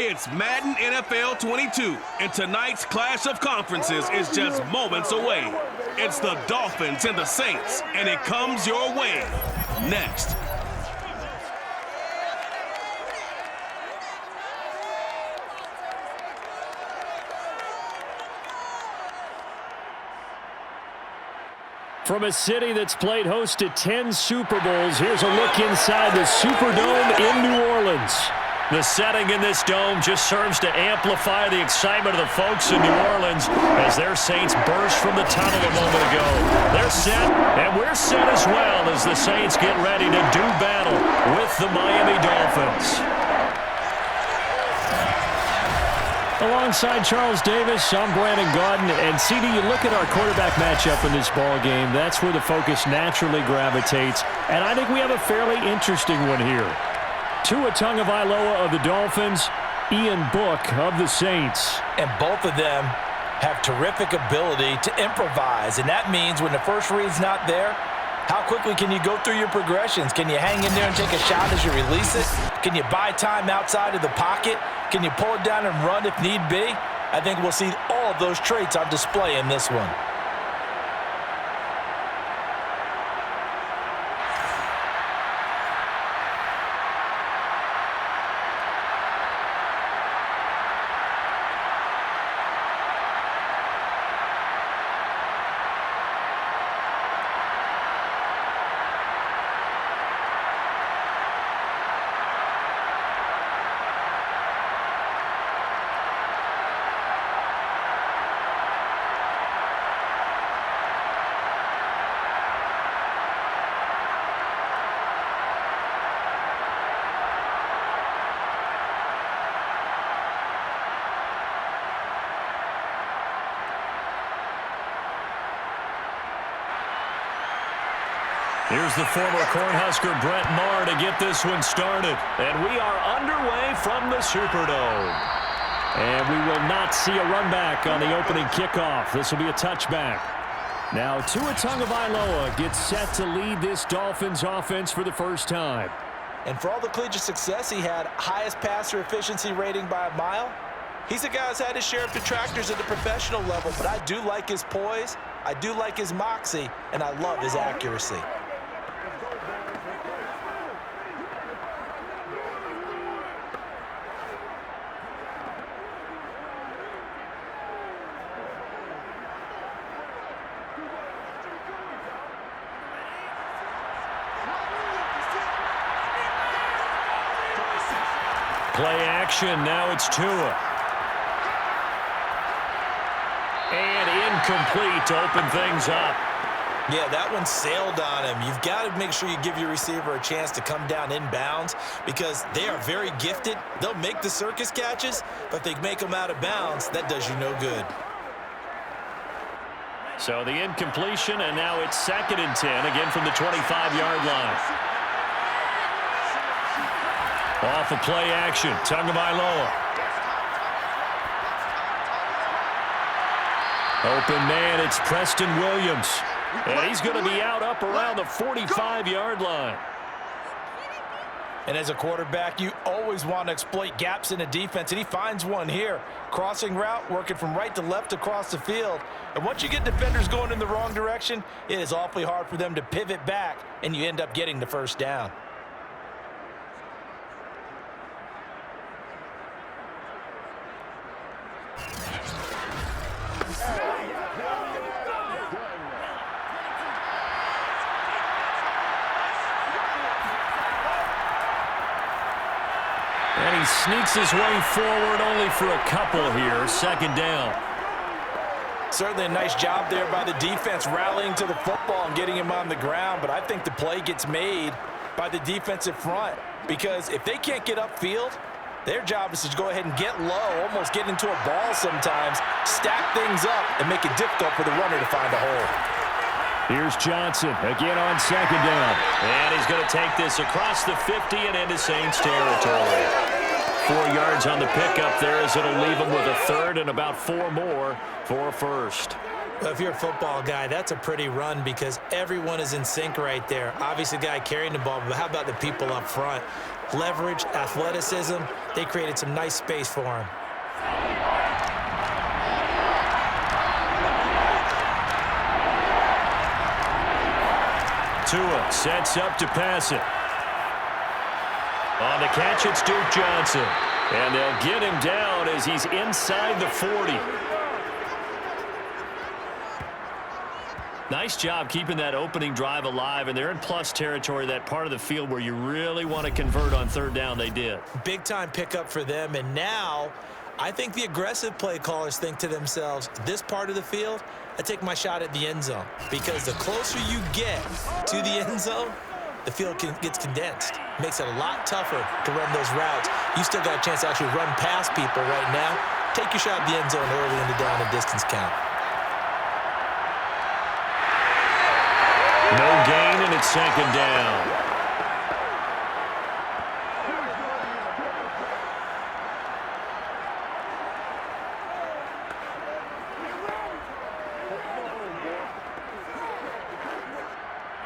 It's Madden NFL 22, and tonight's clash of conferences is just moments away. It's the Dolphins and the Saints, and it comes your way next. From a city that's played host to 10 Super Bowls, here's a look inside the Superdome in New Orleans. The setting in this dome just serves to amplify the excitement of the folks in New Orleans as their Saints burst from the tunnel a moment ago. They're set, and we're set as well as the Saints get ready to do battle with the Miami Dolphins. Alongside Charles Davis, I'm Brandon Gaudin, and CD, you look at our quarterback matchup in this ball game, that's where the focus naturally gravitates, and I think we have a fairly interesting one here. Tua Tagovailoa of the Dolphins, Ian Book of the Saints. And both of them have terrific ability to improvise, and that means when the first read's not there, how quickly can you go through your progressions? Can you hang in there and take a shot as you release it? Can you buy time outside of the pocket? Can you pull it down and run if need be? I think we'll see all of those traits on display in this one. Here's the former Cornhusker Brett Maher to get this one started. And we are underway from the Superdome. And we will not see a run back on the opening kickoff. This will be a touchback. Now Tua Tagovailoa gets set to lead this Dolphins offense for the first time. And for all the collegiate success he had, highest passer efficiency rating by a mile, he's a guy who's had his share of detractors at the professional level, but I do like his poise, I do like his moxie, and I love his accuracy. Play action, now it's Tua. And incomplete to open things up. Yeah, that one sailed on him. You've got to make sure you give your receiver a chance to come down inbounds because they are very gifted. They'll make the circus catches, but if they make them out of bounds, that does you no good. So the incompletion, and now it's 2nd and 10, again from the 25-yard line. Off of play action, Tagovailoa. Open man, it's Preston Williams. And he's going to be out up around the 45-yard line. And as a quarterback, you always want to exploit gaps in the defense, and he finds one here. Crossing route, working from right to left across the field. And once you get defenders going in the wrong direction, it is awfully hard for them to pivot back, and you end up getting the first down. And he sneaks his way forward only for a couple here. 2nd down. Certainly a nice job there by the defense rallying to the football and getting him on the ground, but I think the play gets made by the defensive front because if they can't get upfield, their job is to go ahead and get low, almost get into a ball sometimes, stack things up, and make it difficult for the runner to find a hole. Here's Johnson again on 2nd down. And he's going to take this across the 50 and into Saints territory. 4 yards on the pickup there as it'll leave him with a 3rd and about 4 more for a first. Well, if you're a football guy, that's a pretty run because everyone is in sync right there. Obviously, the guy carrying the ball, but how about the people up front? Leverage, athleticism, they created some nice space for him. Tua sets up to pass it. On the catch, it's Duke Johnson. And they'll get him down as he's inside the 40. Nice job keeping that opening drive alive, and they're in plus territory, that part of the field where you really want to convert on third down. They did. Big-time pickup for them, and now I think the aggressive play callers think to themselves, this part of the field, I take my shot at the end zone, because the closer you get to the end zone, the field gets condensed. Makes it a lot tougher to run those routes. You still got a chance to actually run past people right now. Take your shot at the end zone early in the down and distance count. No gain, and it's second down.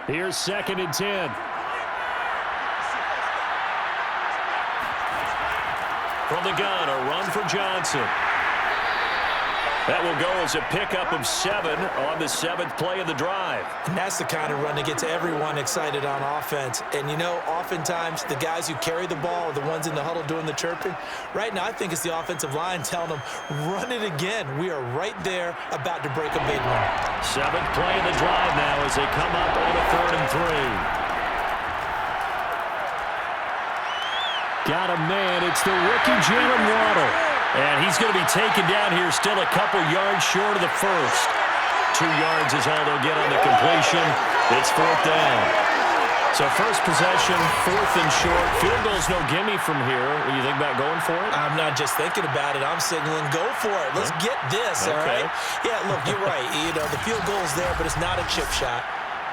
Here's 2nd and 10. From the gun, a run for Johnson. That will go as a pickup of 7 on the 7th play of the drive. And that's the kind of run that gets everyone excited on offense. And, you know, oftentimes the guys who carry the ball are the ones in the huddle doing the chirping. Right now, I think it's the offensive line telling them, run it again. We are right there about to break a big one. 7th play of the drive now as they come up on a 3rd and 3. Got a man. It's the rookie Jalen Waddle. And he's going to be taken down here, still a couple yards short of the first. 2 yards is all they'll get on the completion. It's 4th down. So first possession, 4th and short. Field goal's no gimme from here. What do you think about going for it? I'm not just thinking about it. I'm signaling, go for it. Let's get this, all right? Yeah, look, you're right. You know, the field goal's there, but it's not a chip shot.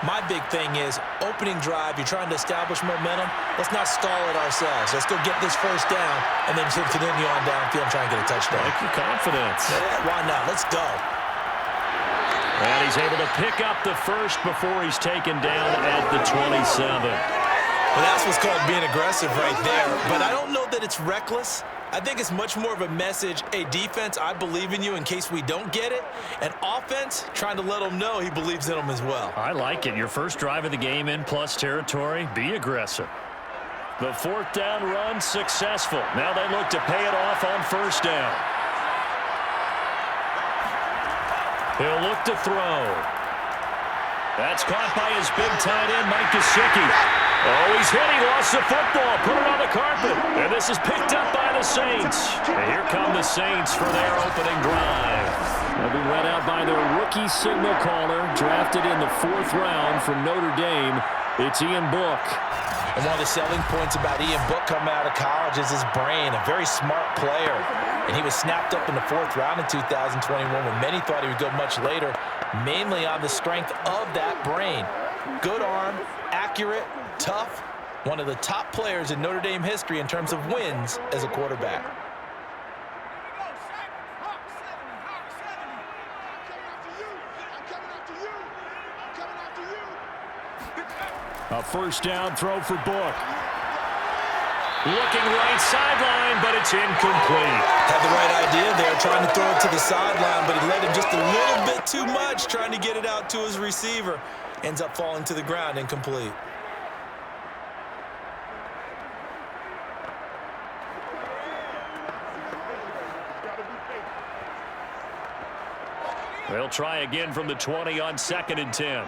My big thing is opening drive. You're trying to establish momentum. Let's not stall it ourselves. Let's go get this first down and then continue on downfield and try and get a touchdown. Like your confidence. Yeah, why not? Let's go. And he's able to pick up the first before he's taken down at the 27. Well, that's what's called being aggressive right there. But I don't know that it's reckless. I think it's much more of a message, hey, defense, I believe in you in case we don't get it. And offense, trying to let them know he believes in them as well. I like it. Your first drive of the game in plus territory, be aggressive. The 4th down run successful. Now they look to pay it off on 1st down. He'll look to throw. That's caught by his big tight end, Mike Gesicki. Oh, he's hit. He lost the football. Put it on the carpet. And this is picked up by the Saints. And here come the Saints for their opening drive. They'll be led out by their rookie signal caller, drafted in the 4th round from Notre Dame. It's Ian Book. And one of the selling points about Ian Book coming out of college is his brain, a very smart player. And he was snapped up in the 4th round in 2021 when many thought he would go much later, mainly on the strength of that brain. Good arm, accurate, tough, one of the top players in Notre Dame history in terms of wins as a quarterback. A 1st down throw for Book. Looking right sideline, but it's incomplete. Had the right idea there, trying to throw it to the sideline, but he let him just a little bit too much, trying to get it out to his receiver. Ends up falling to the ground, incomplete. They'll try again from the 20 on 2nd and 10.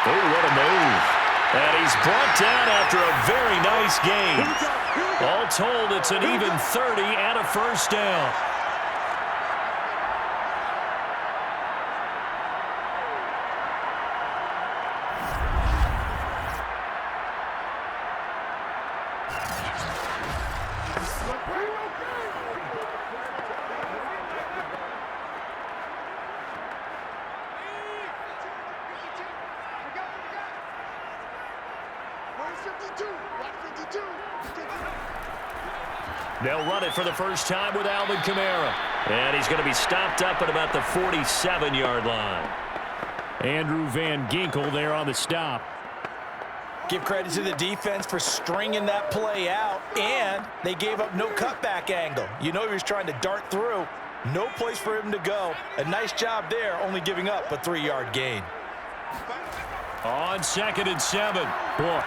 Oh, what a move. And he's brought down after a very nice game. All told, it's an even 30 and a 1st down. They'll run it for the first time with Alvin Kamara. And he's going to be stopped up at about the 47-yard line. Andrew Van Ginkel there on the stop. Give credit to the defense for stringing that play out, and they gave up no cutback angle. You know he was trying to dart through. No place for him to go. A nice job there, only giving up a 3-yard gain. On 2nd and 7, Book.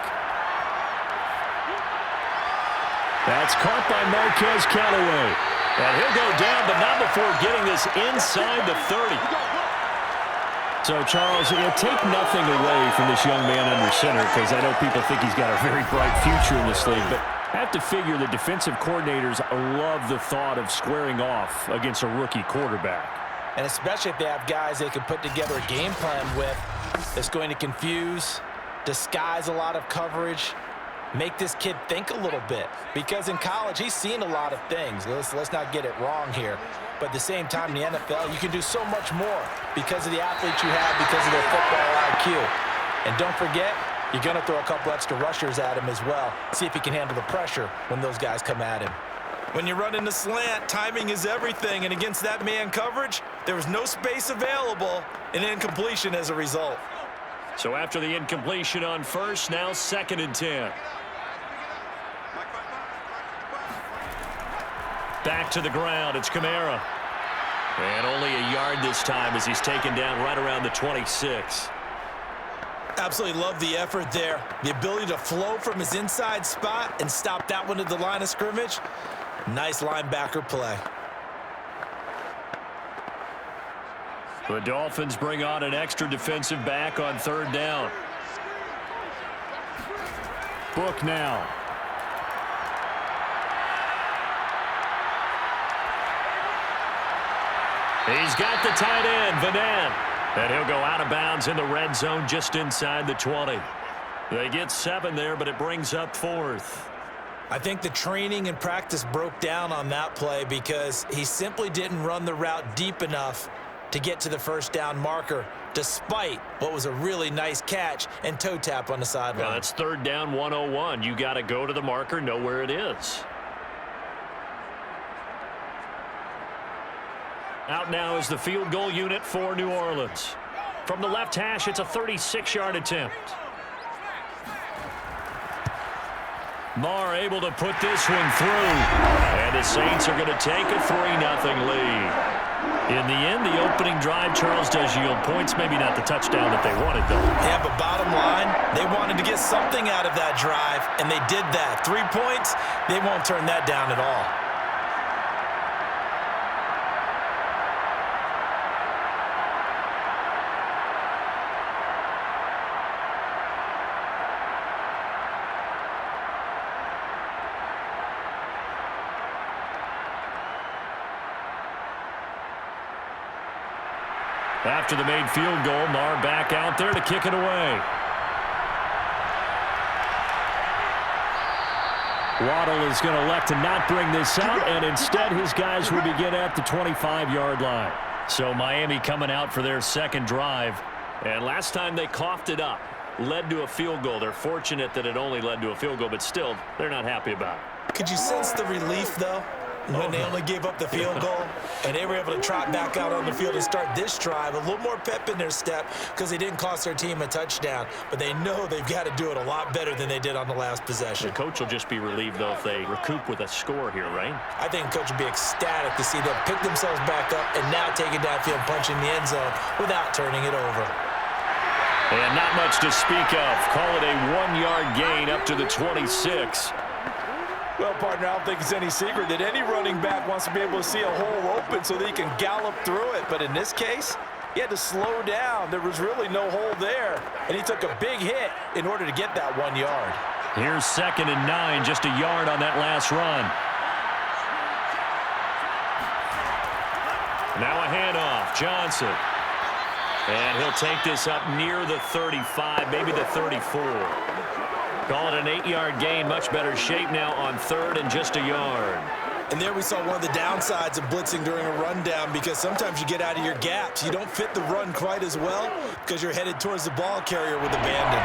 That's caught by Marquez Callaway. And he'll go down, but not before getting this inside the 30. So, Charles, take nothing away from this young man under center, because I know people think he's got a very bright future in this league, but I have to figure the defensive coordinators love the thought of squaring off against a rookie quarterback. And especially if they have guys they can put together a game plan with that's going to confuse, disguise a lot of coverage, make this kid think a little bit. Because in college, he's seen a lot of things. Let's not get it wrong here. But at the same time, in the NFL, you can do so much more because of the athletes you have, because of their football IQ. And don't forget, you're going to throw a couple extra rushers at him as well. See if he can handle the pressure when those guys come at him. When you run in the slant, timing is everything. And against that man coverage, there was no space available, and incompletion as a result. So after the incompletion on first, now 2nd and 10. Back to the ground, it's Kamara. And only a yard this time as he's taken down right around the 26. Absolutely love the effort there. The ability to flow from his inside spot and stop that one at the line of scrimmage. Nice linebacker play. The Dolphins bring on an extra defensive back on 3rd down. Book now. He's got the tight end, Vanan. And he'll go out of bounds in the red zone just inside the 20. They get 7 there, but it brings up 4th. I think the training and practice broke down on that play because he simply didn't run the route deep enough to get to the first down marker, despite what was a really nice catch and toe tap on the sideline. That's 3rd down 101. You got to go to the marker, know where it is. Out now is the field goal unit for New Orleans. From the left hash, it's a 36-yard attempt. Marr able to put this one through. And the Saints are going to take a 3-0 lead. In the end, the opening drive, Charles, does yield points. Maybe not the touchdown that they wanted, though. Yeah, but bottom line, they wanted to get something out of that drive, and they did that. 3 points, they won't turn that down at all. After the made field goal, Marr back out there to kick it away. Waddle is going to elect to not bring this out, and instead his guys will begin at the 25-yard line. So Miami coming out for their 2nd drive. And last time they coughed it up, led to a field goal. They're fortunate that it only led to a field goal, but still, they're not happy about it. Could you sense the relief, though, when they only gave up the field goal and they were able to trot back out on the field and start this drive? A little more pep in their step because they didn't cost their team a touchdown, but they know they've got to do it a lot better than they did on the last possession. The coach will just be relieved, though, if they recoup with a score here, right? I think the coach would be ecstatic to see them pick themselves back up and now take it downfield, punching the end zone without turning it over. And not much to speak of. Call it a 1-yard gain up to the 26. Well, partner, I don't think it's any secret that any running back wants to be able to see a hole open so that he can gallop through it. But in this case, he had to slow down. There was really no hole there, and he took a big hit in order to get that 1 yard. Here's 2nd and 9, just a yard on that last run. Now a handoff, Johnson. And he'll take this up near the 35, maybe the 34. Call it an 8-yard gain, much better shape now on 3rd and just a yard. And there we saw one of the downsides of blitzing during a rundown, because sometimes you get out of your gaps. You don't fit the run quite as well because you're headed towards the ball carrier with abandon.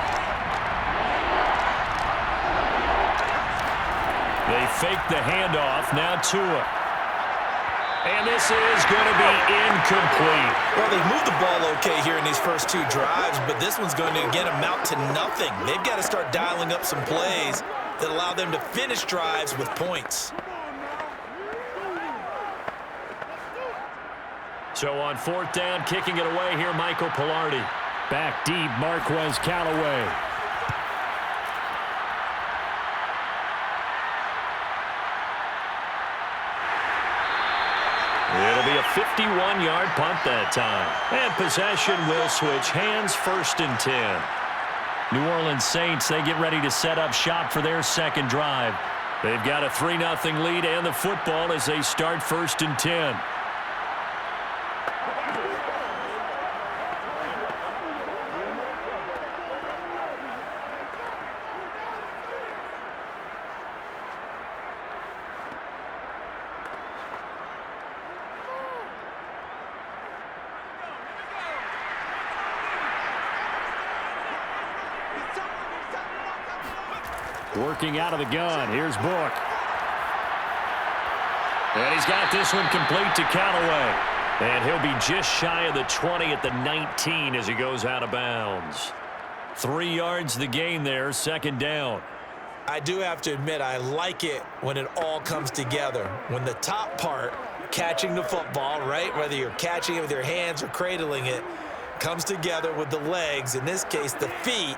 They fake the handoff. Now Tua. And this is going to be incomplete. Well, they moved the ball okay here in these first two drives, but this one's going to, again, amount to nothing. They've got to start dialing up some plays that allow them to finish drives with points. So on fourth down, kicking it away here, Michael Pilardi. Back deep, Marquez Callaway. It'll be a 51-yard punt that time. And possession will switch hands, 1st and 10. New Orleans Saints, they get ready to set up shop for their second drive. They've got a 3-0 lead and the football as they start 1st and 10. Working out of the gun. Here's Book. And he's got this one complete to Callaway. And he'll be just shy of the 20 at the 19 as he goes out of bounds. 3 yards the gain there, 2nd down. I do have to admit, I like it when it all comes together. When the top part, catching the football, right, whether you're catching it with your hands or cradling it, comes together with the legs, in this case the feet,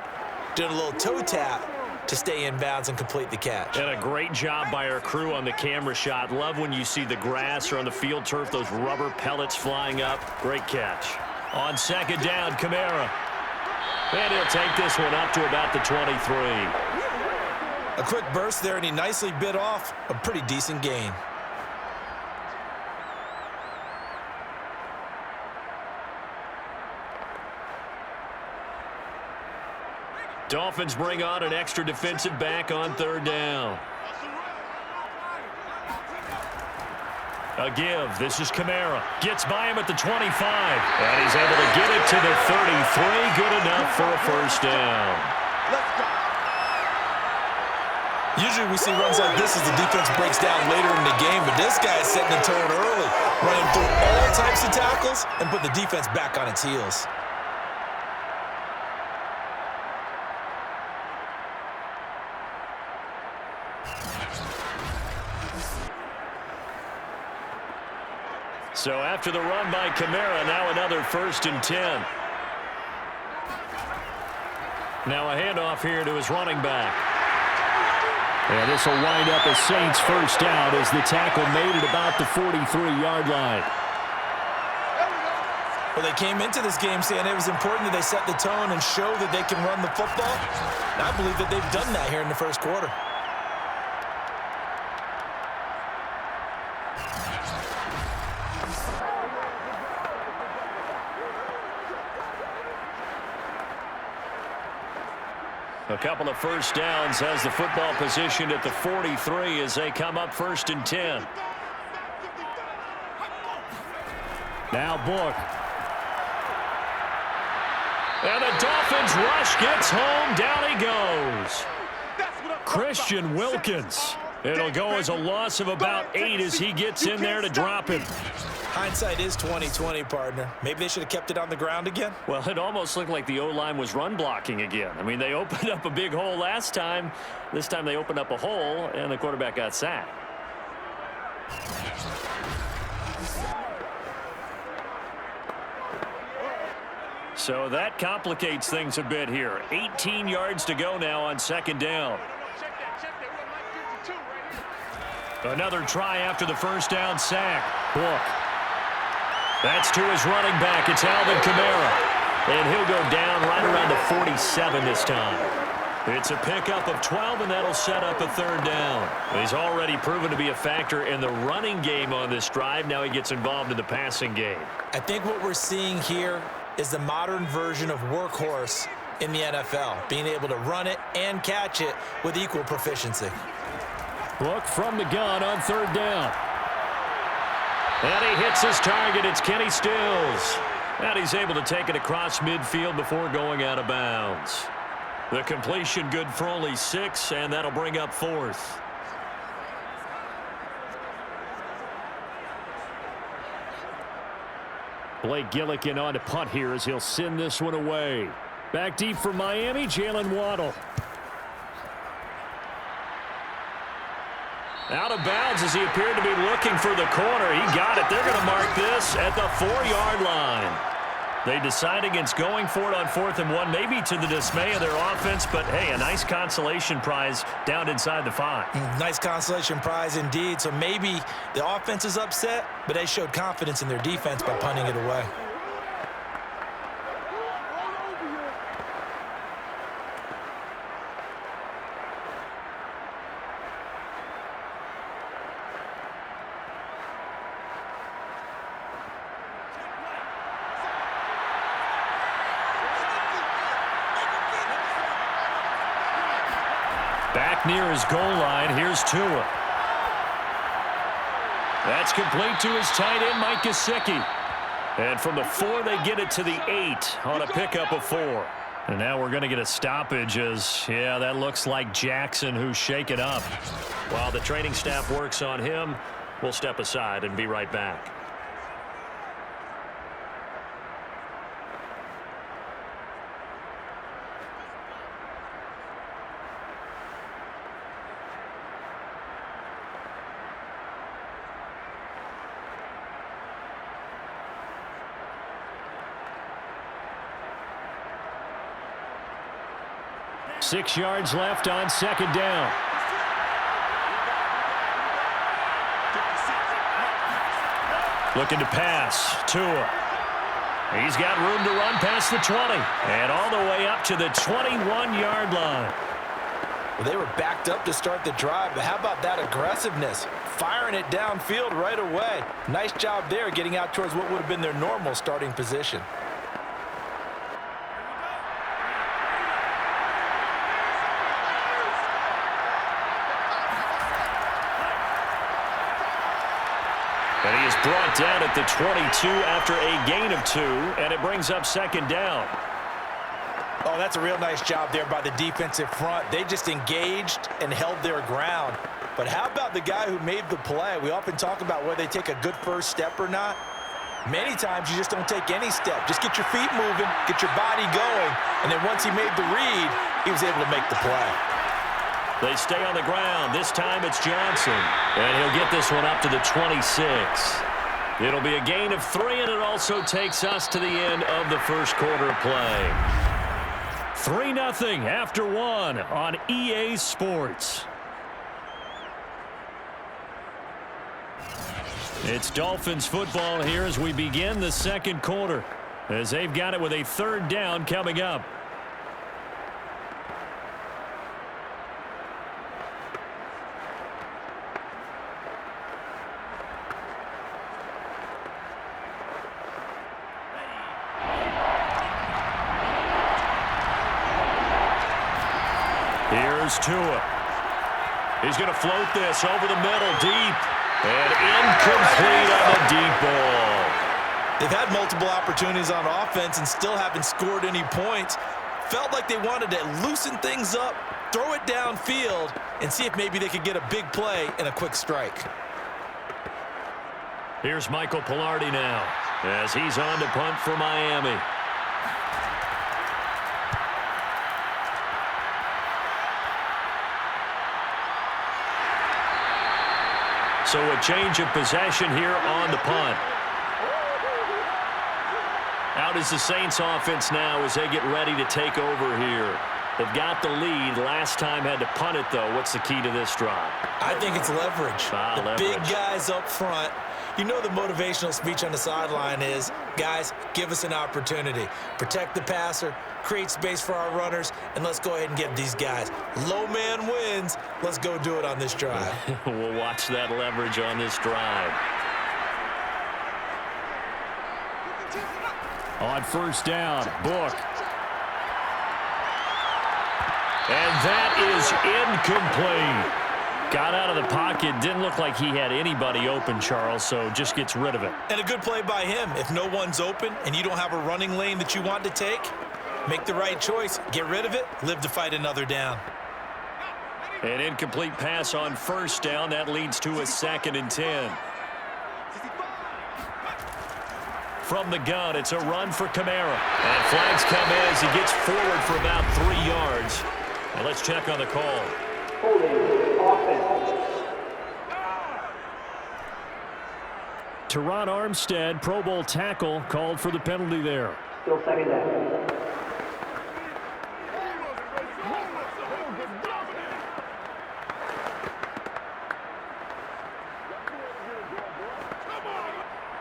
doing a little toe tap to stay in bounds and complete the catch. And a great job by our crew on the camera shot. Love when you see the grass or on the field turf, those rubber pellets flying up. Great catch. On 2nd down, Kamara. And he'll take this one up to about the 23. A quick burst there, and he nicely bit off a pretty decent gain. Dolphins bring on an extra defensive back on 3rd down. A give. This is Kamara. Gets by him at the 25. And he's able to get it to the 33. Good enough for a 1st down. Usually we see runs like this as the defense breaks down later in the game, but this guy is setting the tone early, running through all types of tackles and put the defense back on its heels. So after the run by Kamara, now another 1st and 10. Now a handoff here to his running back. And this will wind up a Saints 1st down as the tackle made it about the 43-yard line. Well, they came into this game saying it was important that they set the tone and show that they can run the football. And I believe that they've done that here in the 1st quarter. A couple of 1st downs has the football positioned at the 43 as they come up 1st and 10. Now Book. And the Dolphins rush gets home. Down he goes. Christian Wilkins. It'll go as a loss of about 8 as he gets in there to drop him. Hindsight is 20/20, partner. Maybe they should have kept it on the ground again. Well, it almost looked like the O-line was run blocking again. I mean, they opened up a big hole last time. This time they opened up a hole, and the quarterback got sacked. So that complicates things a bit here. 18 yards to go now on 2nd down. Another try after the 1st down sack. Book. That's to his running back. It's Alvin Kamara. And he'll go down right around the 47 this time. It's a pickup of 12, and that'll set up a 3rd down. He's already proven to be a factor in the running game on this drive. Now he gets involved in the passing game. I think what we're seeing here is the modern version of workhorse in the NFL, being able to run it and catch it with equal proficiency. Book from the gun on 3rd down. And he hits his target. It's Kenny Stills. And he's able to take it across midfield before going out of bounds. The completion good for only 6, and that'll bring up 4th. Blake Gillikin on to punt here as he'll send this one away. Back deep for Miami, Jalen Waddle. Out of bounds as he appeared to be looking for the corner. He got it. They're going to mark this at the 4-yard line. They decide against going for it on 4th and 1, maybe to the dismay of their offense, but hey, a nice consolation prize down inside the 5. Nice consolation prize indeed. So maybe the offense is upset, but they showed confidence in their defense by punting it away. Back near his goal line, here's Tua. That's complete to his tight end, Mike Gesicki. And from the 4, they get it to the 8 on a pickup of 4. And now we're going to get a stoppage as, yeah, that looks like Jackson who's shaken up. While the training staff works on him, we'll step aside and be right back. Six yards left on 2nd down. Looking to pass. Tua. He's got room to run past the 20. And all the way up to the 21-yard line. Well, they were backed up to start the drive, but how about that aggressiveness? Firing it downfield right away. Nice job there getting out towards what would have been their normal starting position. And he is brought down at the 22 after a gain of 2, and it brings up 2nd down. Oh, that's a real nice job there by the defensive front. They just engaged and held their ground. But how about the guy who made the play? We often talk about whether they take a good first step or not. Many times you just don't take any step. Just get your feet moving, get your body going, and then once he made the read, he was able to make the play. They stay on the ground. This time it's Johnson. And he'll get this one up to the 26. It'll be a gain of 3, and it also takes us to the end of the first quarter of play. 3-0 after 1 on EA Sports. It's Dolphins football here as we begin the second quarter, as they've got it with a 3rd down coming up. Here's Tua. He's going to float this over the middle, deep. And incomplete on the deep ball. They've had multiple opportunities on offense and still haven't scored any points. Felt like they wanted to loosen things up, throw it downfield, and see if maybe they could get a big play and a quick strike. Here's Michael Pilardi now as he's on to punt for Miami. So a change of possession here on the punt. Out is the Saints offense now as they get ready to take over here. They've got the lead. Last time had to punt it, though. What's the key to this drive? I think it's leverage. Leverage. Big guys up front. You know the motivational speech on the sideline is, guys, give us an opportunity. Protect the passer, create space for our runners, and let's go ahead and get these guys. Low man wins. Let's go do it on this drive. We'll watch that leverage on this drive. On 1st down, Book. And that is incomplete. Got out of the pocket. Didn't look like he had anybody open, Charles, so just gets rid of it. And a good play by him. If no one's open and you don't have a running lane that you want to take, make the right choice. Get rid of it. Live to fight another down. An incomplete pass on 1st down. That leads to a 2nd and 10. from the gun. It's a run for Kamara. And flags come in as he gets forward for about 3 yards. Now let's check on the call. Teron Armstead, Pro Bowl tackle, called for the penalty there. Still second down.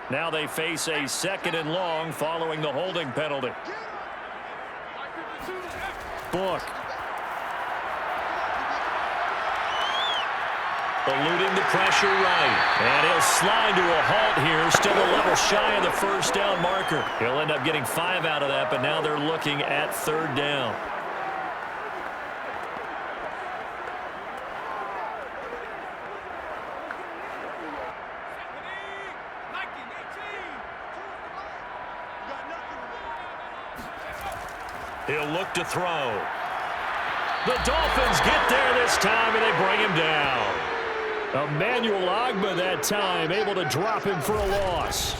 Now they face a 2nd and long following the holding penalty. Book. Eluding the pressure right. And he'll slide to a halt here. Still a level shy of the first down marker. He'll end up getting 5 out of that, but now they're looking at 3rd down. He'll look to throw. The Dolphins get there this time, and they bring him down. Emmanuel Ogbah that time, able to drop him for a loss.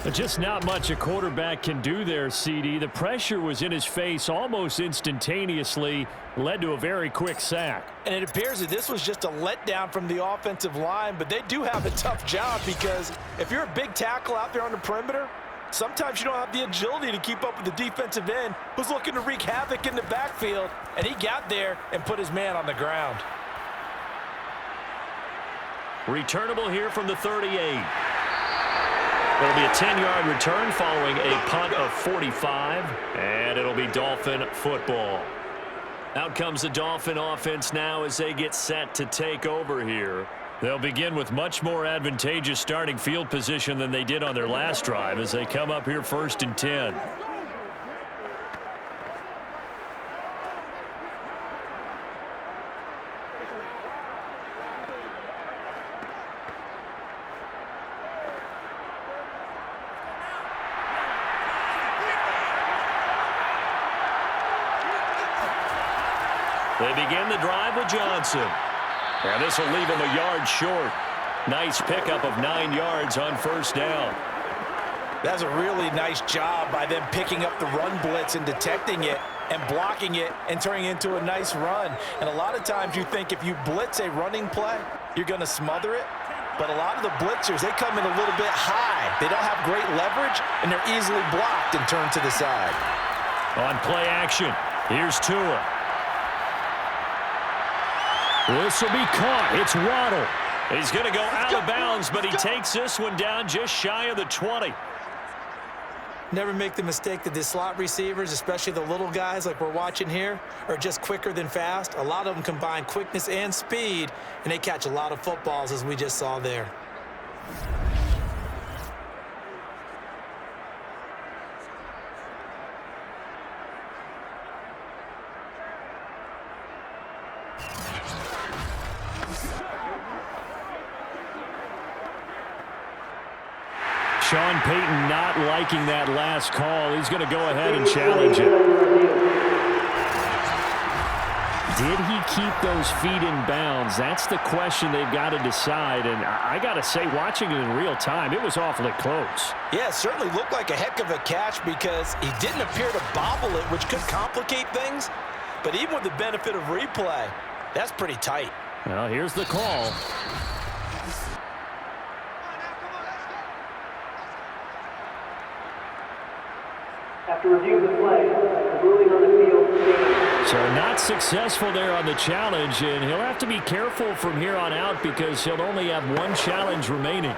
But just not much a quarterback can do there, CD. The pressure was in his face almost instantaneously, led to a very quick sack. And it appears that this was just a letdown from the offensive line, but they do have a tough job because if you're a big tackle out there on the perimeter, sometimes you don't have the agility to keep up with the defensive end who's looking to wreak havoc in the backfield, and he got there and put his man on the ground. Returnable here from the 38. It'll be a 10-yard return following a punt of 45, and it'll be Dolphin football. Out comes the Dolphin offense now as they get set to take over here. They'll begin with much more advantageous starting field position than they did on their last drive as they come up here 1st and 10. They begin the drive with Johnson. And this will leave him a yard short. Nice pickup of 9 yards on 1st down. That's a really nice job by them picking up the run blitz and detecting it and blocking it and turning it into a nice run. And a lot of times you think if you blitz a running play, you're going to smother it. But a lot of the blitzers, they come in a little bit high. They don't have great leverage, and they're easily blocked and turned to the side. On play action, here's Tua. This will be caught. It's Waddle. He's going to go out of bounds, but he takes this one down just shy of the 20. Never make the mistake that the slot receivers, especially the little guys like we're watching here, are just quicker than fast. A lot of them combine quickness and speed, and they catch a lot of footballs, as we just saw there. Sean Payton not liking that last call. He's going to go ahead and challenge it. Did he keep those feet in bounds? That's the question they've got to decide. And I got to say, watching it in real time, it was awfully close. Yeah, it certainly looked like a heck of a catch because he didn't appear to bobble it, which could complicate things. But even with the benefit of replay, that's pretty tight. Well, here's the call. After review of the play, the ruling on the field. So not successful there on the challenge, and he'll have to be careful from here on out because he'll only have 1 challenge remaining.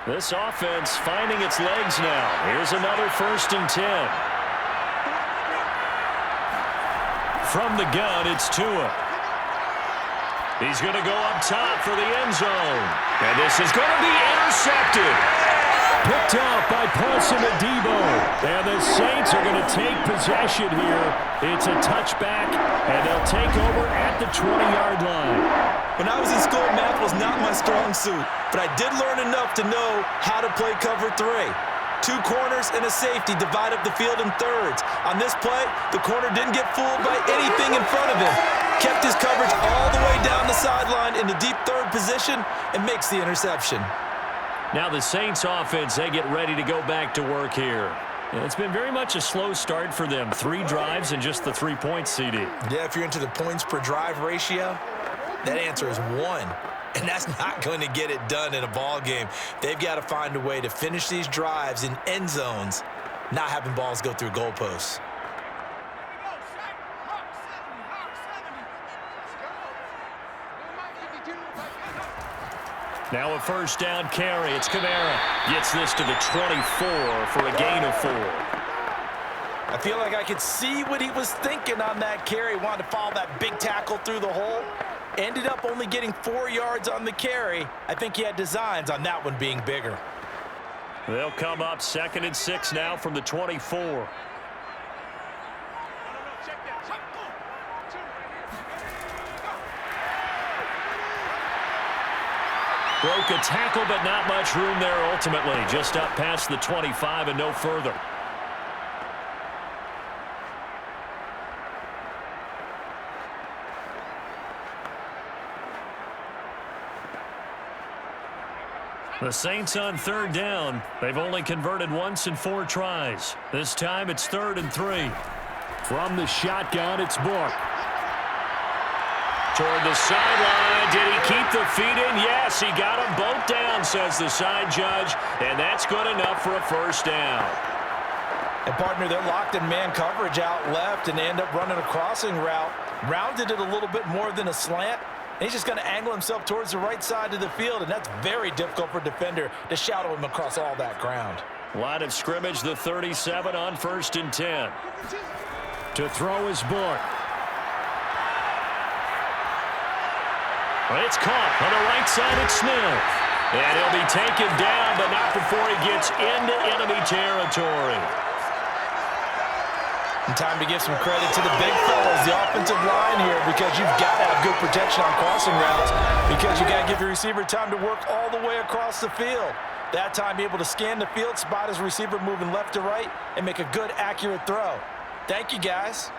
This offense finding its legs now. Here's another 1st and 10. From the gun, it's Tua. He's going to go up top for the end zone. And this is going to be intercepted. Picked up by Paulson Adebo. And the Saints are going to take possession here. It's a touchback, and they'll take over at the 20-yard line. When I was in school, math was not my strong suit. But I did learn enough to know how to play cover 3. 2 corners and a safety divide up the field in thirds. On this play, the corner didn't get fooled by anything in front of him. kept his coverage all the way down the sideline in the deep third position, and makes the interception. Now the Saints offense, they get ready to go back to work here. It's been very much a slow start for them. 3 drives and just the 3 points, CD. Yeah, if you're into the points per drive ratio, that answer is 1. And that's not going to get it done in a ball game. They've got to find a way to finish these drives in end zones, not having balls go through goalposts. Now a first down carry. It's Kamara. Gets this to the 24 for a gain of 4. I feel like I could see what he was thinking on that carry. Wanted to follow that big tackle through the hole. Ended up only getting 4 yards on the carry. I think he had designs on that one being bigger. They'll come up 2nd and 6 now from the 24. Broke a tackle, but not much room there ultimately. Just up past the 25 and no further. The Saints on 3rd down. They've only converted once in 4 tries. This time it's 3rd and 3. From the shotgun, it's Book. Toward the sideline. Did he keep the feet in? Yes, he got them both down, says the side judge. And that's good enough for a first down. And, partner, they're locked in man coverage out left, and they end up running a crossing route. Rounded it a little bit more than a slant. And he's just going to angle himself towards the right side of the field, and that's very difficult for a defender to shadow him across all that ground. Line of scrimmage, the 37 on 1st and 10. To throw is Book. It's caught on the right side. It's Smith. And he'll be taken down, but not before he gets into enemy territory. And time to give some credit to the big fellas, the offensive line here, because you've got to have good protection on crossing routes, because you got to give your receiver time to work all the way across the field. That time, be able to scan the field, spot his receiver moving left to right, and make a good, accurate throw. Thank you, guys.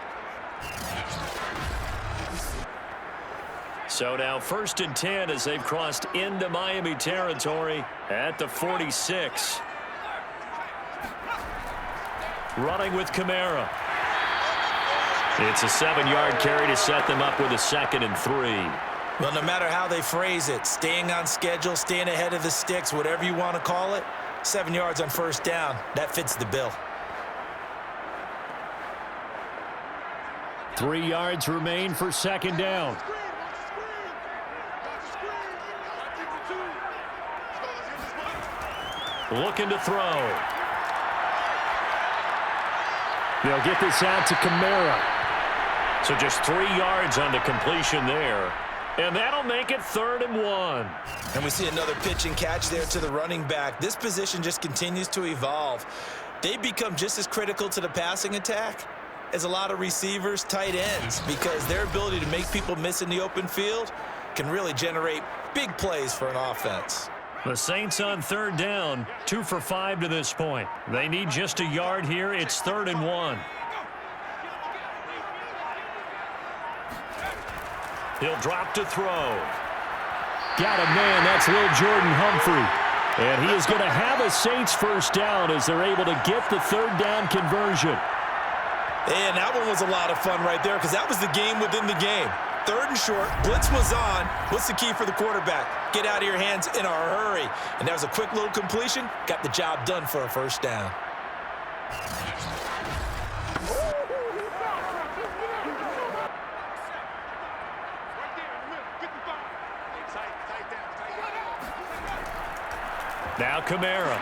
So now 1st and 10 as they've crossed into Miami territory at the 46. Running with Kamara. It's a 7-yard carry to set them up with a 2nd and 3. Well, no matter how they phrase it, staying on schedule, staying ahead of the sticks, whatever you want to call it, 7 yards on 1st down, that fits the bill. 3 yards remain for 2nd down. Looking to throw. They'll get this out to Kamara. So just 3 yards on the completion there. And that'll make it 3rd and 1. And we see another pitch and catch there to the running back. This position just continues to evolve. They become just as critical to the passing attack as a lot of receivers, tight ends, because their ability to make people miss in the open field can really generate big plays for an offense. The Saints on 3rd down, 2 for 5 to this point. They need just a yard here. It's 3rd and 1. He'll drop to throw. Got a man. That's Lil Jordan Humphrey. And he is going to have a Saints first down as they're able to get the 3rd down conversion. And that one was a lot of fun right there, because that was the game within the game. 3rd and short, blitz was on. What's the key for the quarterback? Get out of your hands in a hurry. And that was a quick little completion. Got the job done for a first down. Now Kamara.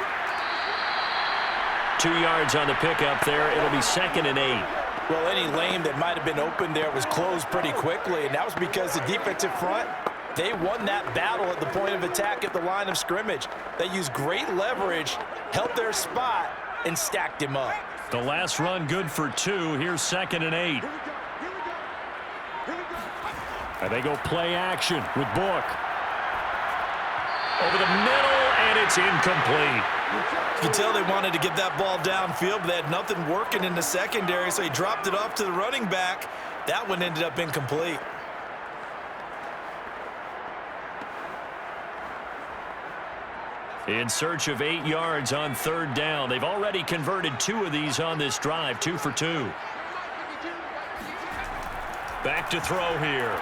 2 yards on the pickup there. It'll be 2nd and 8. Well, any lane that might have been open there was closed pretty quickly, and that was because the defensive front, they won that battle at the point of attack at the line of scrimmage. They used great leverage, held their spot, and stacked him up. The last run good for 2. Here's 2nd and 8. And they go play action with Book. Over the middle, and it's incomplete. You can tell they wanted to get that ball downfield, but they had nothing working in the secondary, so he dropped it off to the running back. That one ended up incomplete. In search of 8 yards on third down. They've already converted 2 of these on this drive, 2 for 2. Back to throw here.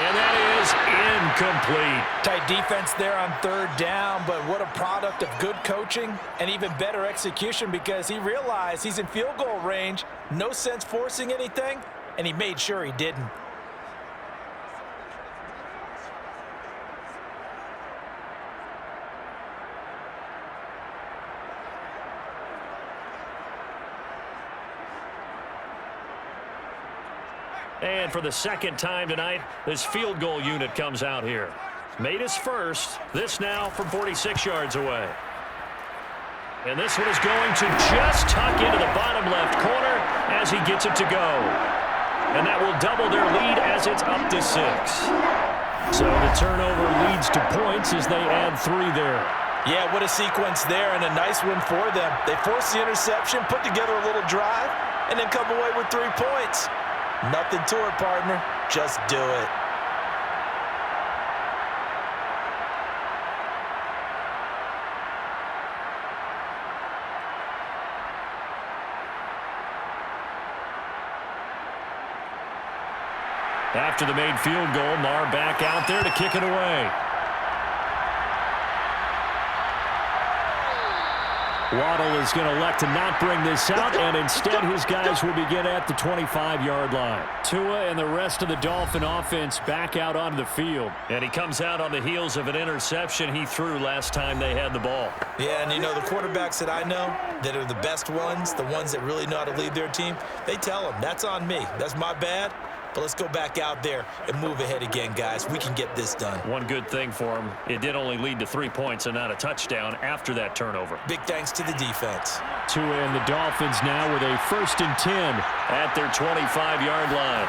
And that is incomplete. Tight defense there on third down, but what a product of good coaching and even better execution because he realized he's in field goal range, no sense forcing anything, and he made sure he didn't. And for the second time tonight, this field goal unit comes out here. Made his first. This now from 46 yards away. And this one is going to just tuck into the bottom left corner as he gets it to go. And that will double their lead as it's up to 6. So the turnover leads to points as they add 3 there. Yeah, what a sequence there and a nice one for them. They forced the interception, put together a little drive, and then come away with 3 points. Nothing to it, partner. Just do it. After the made field goal, Marr back out there to kick it away. Waddle is going to elect to not bring this out, and instead his guys will begin at the 25-yard line. Tua and the rest of the Dolphin offense back out onto the field. And he comes out on the heels of an interception he threw last time they had the ball. Yeah, and you know, the quarterbacks that I know that are the best ones, the ones that really know how to lead their team, they tell them, that's on me. That's my bad. But let's go back out there and move ahead again, guys. We can get this done. One good thing for him, it did only lead to 3 points and not a touchdown after that turnover. Big thanks to the defense. Tua and the Dolphins now with a 1st and 10 at their 25-yard line.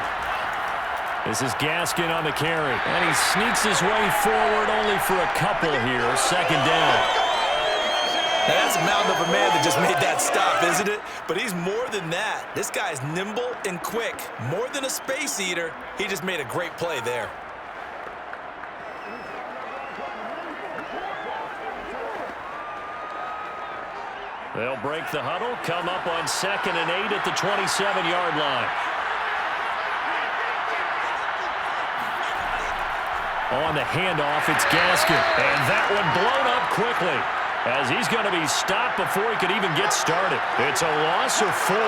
This is Gaskin on the carry. And he sneaks his way forward only for a couple here. 2nd down. Now that's a mountain of a man that just made that stop, isn't it? But he's more than that. This guy's nimble and quick. More than a space eater. He just made a great play there. They'll break the huddle, come up on 2nd and 8 at the 27-yard line. On the handoff, it's Gaskin. And that one blown up quickly, as he's going to be stopped before he could even get started. It's a loss of 4.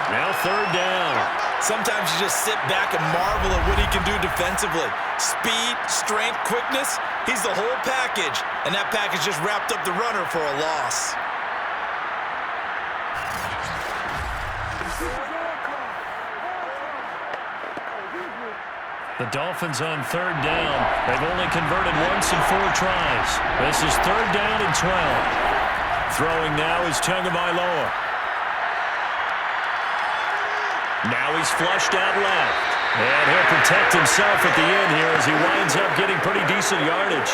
Now 3rd down. Sometimes you just sit back and marvel at what he can do defensively. Speed, strength, quickness. He's the whole package. And that package just wrapped up the runner for a loss. The Dolphins on 3rd down. They've only converted once in 4 tries. This is 3rd down and 12. Throwing now is Tagovailoa. Now he's flushed out left. And he'll protect himself at the end here as he winds up getting pretty decent yardage.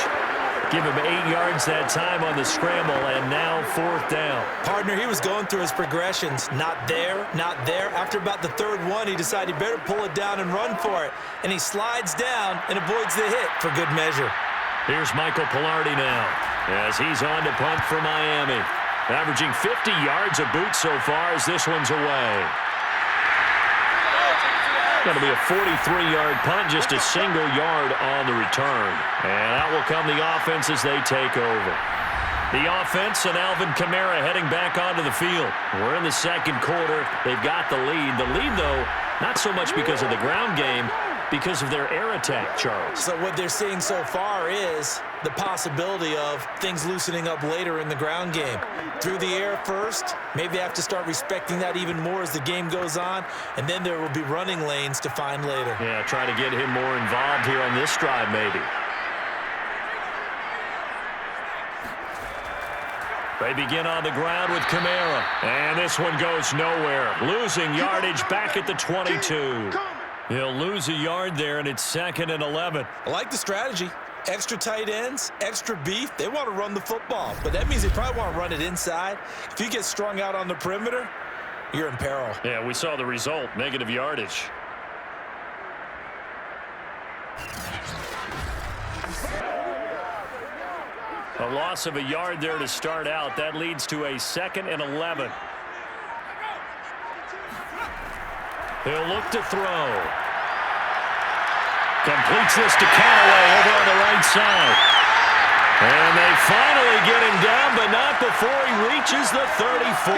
Give him 8 yards that time on the scramble, and now 4th down. Partner, he was going through his progressions. Not there, not there. After about the 3rd one, he decided he better pull it down and run for it. And he slides down and avoids the hit for good measure. Here's Michael Pilardi now as he's on to punt for Miami. Averaging 50 yards a boot so far as this one's away. Going to be a 43-yard punt, just a single yard on the return. And out will come the offense as they take over. The offense and Alvin Kamara heading back onto the field. We're in the 2nd quarter. They've got the lead. The lead, though, not so much because of the ground game, because of their air attack, Charles. So what they're seeing so far is the possibility of things loosening up later in the ground game. Through the air first, maybe they have to start respecting that even more as the game goes on, and then there will be running lanes to find later. Yeah, try to get him more involved here on this drive maybe. They begin on the ground with Kamara, and this one goes nowhere. Losing yardage back at the 22. He'll lose a yard there, and it's 2nd and 11. I like the strategy. Extra tight ends, extra beef. They want to run the football, but that means they probably want to run it inside. If you get strung out on the perimeter, you're in peril. Yeah, we saw the result, negative yardage. A loss of a yard there to start out. That leads to a 2nd and 11. He'll look to throw. Completes this to Callaway over on the right side. And they finally get him down, but not before he reaches the 34.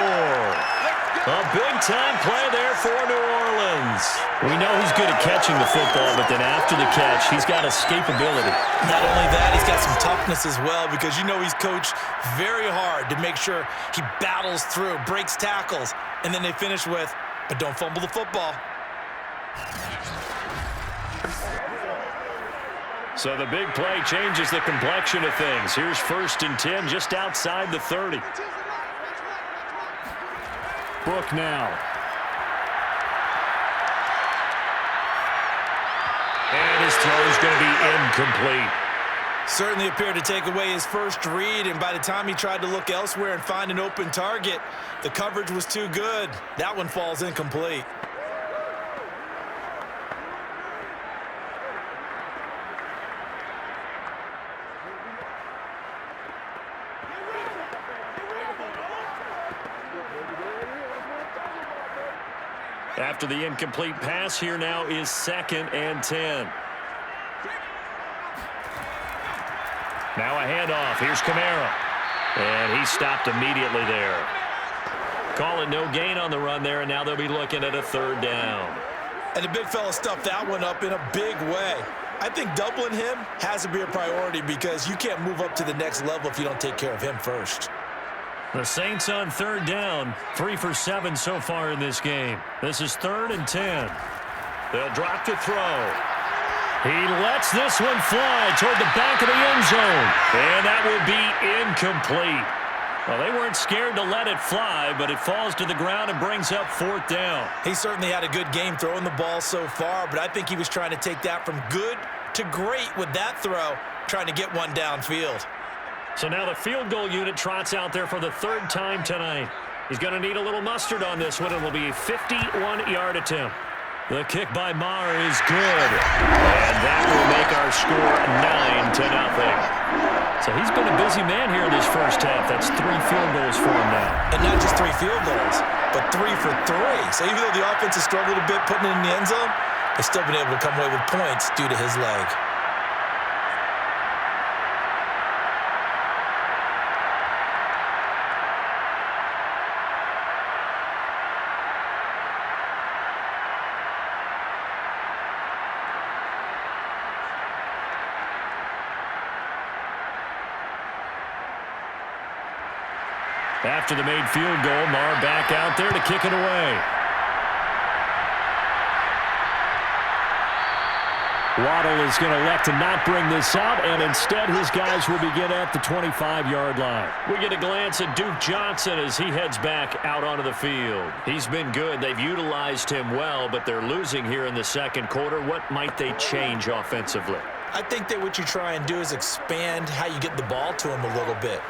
A big-time play there for New Orleans. We know he's good at catching the football, but then after the catch, he's got escapability. Not only that, he's got some toughness as well, because you know he's coached very hard to make sure he battles through, breaks tackles, and then they finish with, but don't fumble the football. So the big play changes the complexion of things. Here's 1st and 10 just outside the 30. Book now. And his throw is going to be incomplete. Certainly appeared to take away his first read, and by the time he tried to look elsewhere and find an open target, the coverage was too good. That one falls incomplete. After the incomplete pass, here now is 2nd and 10. Now a handoff. Here's Kamara. And he stopped immediately there. Call it no gain on the run there, and now they'll be looking at a 3rd down. And the big fella stuffed that one up in a big way. I think doubling him has to be a priority because you can't move up to the next level if you don't take care of him first. The Saints on 3rd down, 3 for 7 so far in this game. This is 3rd and 10. They'll drop to throw. He lets this one fly toward the back of the end zone. And that will be incomplete. Well, they weren't scared to let it fly, but it falls to the ground and brings up 4th down. He certainly had a good game throwing the ball so far, but I think he was trying to take that from good to great with that throw, trying to get one downfield. So now the field goal unit trots out there for the 3rd time tonight. He's going to need a little mustard on this one. It will be a 51-yard attempt. The kick by Maher is good. And that will make our score 9-0. So he's been a busy man here in this first half. That's 3 field goals for him now. And not just 3 field goals, but 3 for 3. So even though the offense has struggled a bit putting it in the end zone, they've still been able to come away with points due to his leg. After the made field goal, Maher back out there to kick it away. Waddle is going to elect to not bring this out, and instead his guys will begin at the 25-yard line. We get a glance at Duke Johnson as he heads back out onto the field. He's been good. They've utilized him well, but they're losing here in the 2nd quarter. What might they change offensively? I think that what you try and do is expand how you get the ball to him a little bit.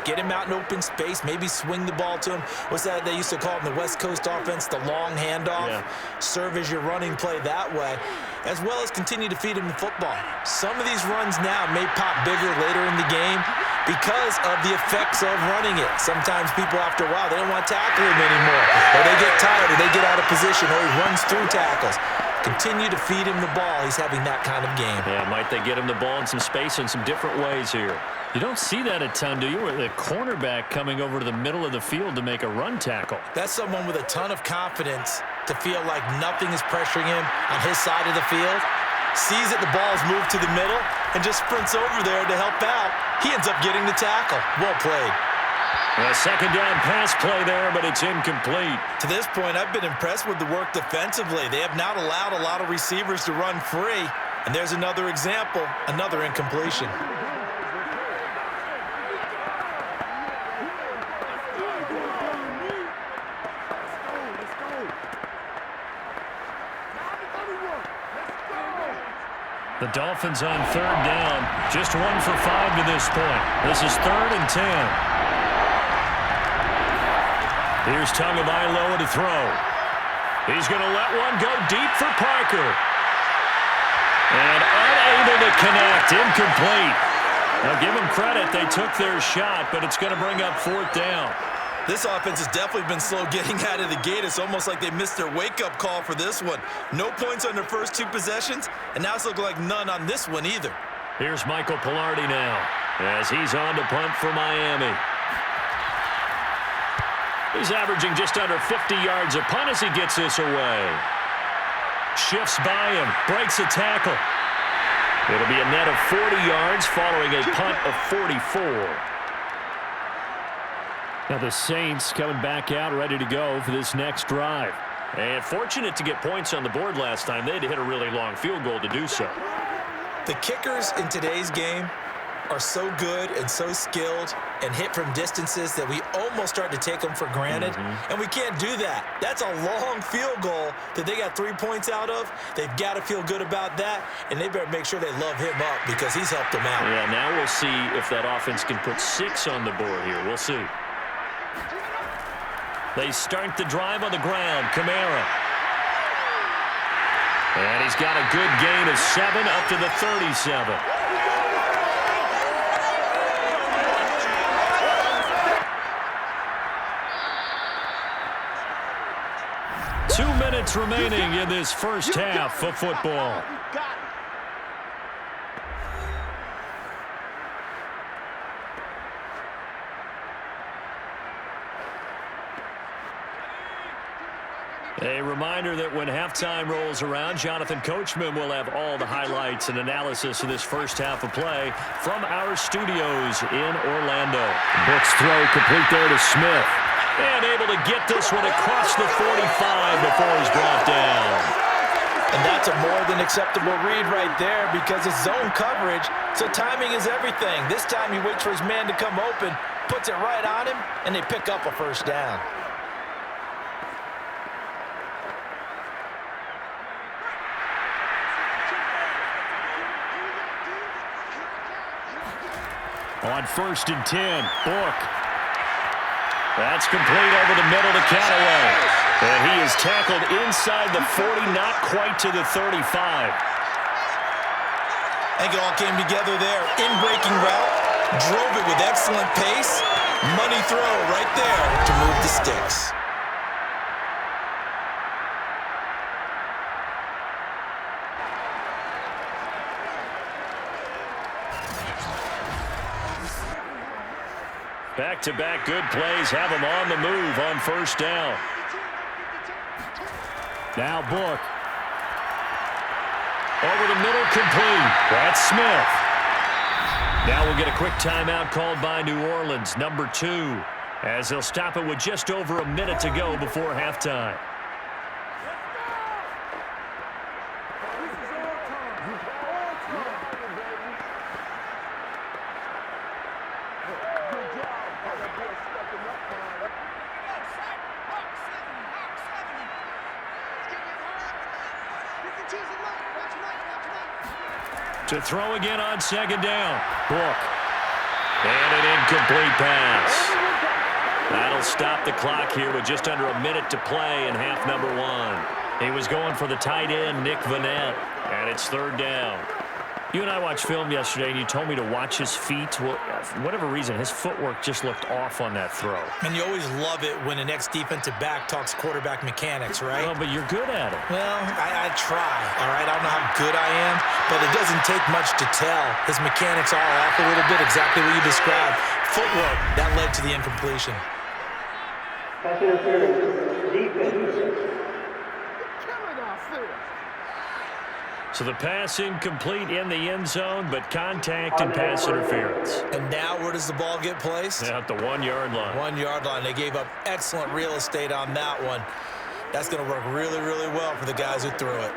Get him out in open space, maybe swing the ball to him. What's that they used to call it in the West Coast offense, the long handoff? Yeah. Serve as your running play that way, as well as continue to feed him the football. Some of these runs now may pop bigger later in the game because of the effects of running it. Sometimes people, after a while, they don't want to tackle him anymore, or they get tired, or they get out of position, or he runs through tackles. Continue to feed him the ball. He's having that kind of game. Yeah, might they get him the ball in some space in some different ways here? You don't see that a ton, do you? With a cornerback coming over to the middle of the field to make a run tackle. That's someone with a ton of confidence to feel like nothing is pressuring him on his side of the field. Sees that the ball's moved to the middle and just sprints over there to help out. He ends up getting the tackle. Well played. A 2nd down pass play there, but it's incomplete. To this point, I've been impressed with the work defensively. They have not allowed a lot of receivers to run free. And there's another example, another incompletion. The Dolphins on 3rd down. Just 1 for 5 to this point. This is 3rd and 10. Here's Tagovailoa to throw. He's going to let one go deep for Parker. And unable to connect. Incomplete. Now, give them credit. They took their shot, but it's going to bring up 4th down. This offense has definitely been slow getting out of the gate. It's almost like they missed their wake-up call for this one. No points on their first 2 possessions, and now it's looking like none on this one either. Here's Michael Pilardi now as he's on to punt for Miami. He's averaging just under 50 yards a punt as he gets this away. Shifts by him, breaks a tackle. It'll be a net of 40 yards following a punt of 44. Now the Saints coming back out ready to go for this next drive. And fortunate to get points on the board last time. They had to hit a really long field goal to do so. The kickers in today's game are so good and so skilled and hit from distances that we almost start to take them for granted. And we can't do that. That's a long field goal that they got 3 points out of. They've got to feel good about that, and they better make sure they love him up because he's helped them out. Yeah, now we'll see if that offense can put 6 on the board here. We'll see. They start the drive on the ground. Kamara. And he's got a good gain of 7 up to the 37. Two minutes remaining in this first half of football. A reminder that when halftime rolls around, Jonathan Coachman will have all the highlights and analysis of this first half of play from our studios in Orlando. Book's throw complete there to Smith. And able to get this one across the 45 before he's brought down. And that's a more than acceptable read right there because it's zone coverage, so timing is everything. This time he waits for his man to come open, puts it right on him, and they pick up a first down. On 1st and 10, Book. That's complete over the middle to Callaway. And he is tackled inside the 40, not quite to the 35. I think it all came together there. In-breaking route, drove it with excellent pace. Money throw right there to move the sticks. Back-to-back good plays have him on the move on 1st down. Now Book. Over the middle, complete. That's Smith. Now we'll get a quick timeout called by New Orleans, number 2, as they'll stop it with just over a minute to go before halftime. To throw again on 2nd down. Book. And an incomplete pass. That'll stop the clock here with just under a minute to play in half number 1. He was going for the tight end, Nick Vanette, and it's 3rd down. You and I watched film yesterday, and you told me to watch his feet. Well, for whatever reason, his footwork just looked off on that throw. And you always love it when an ex-defensive back talks quarterback mechanics, right? Well, but you're good at it. Well, I try, all right? I don't know how good I am, but it doesn't take much to tell. His mechanics are off a little bit, exactly what you described. Footwork, that led to the incompletion. Pass interference. Defense. So the pass incomplete in the end zone, but contact and pass interference. And now where does the ball get placed? At the 1-yard line. 1-yard line. They gave up excellent real estate on that one. That's going to work really, really well for the guys who threw it.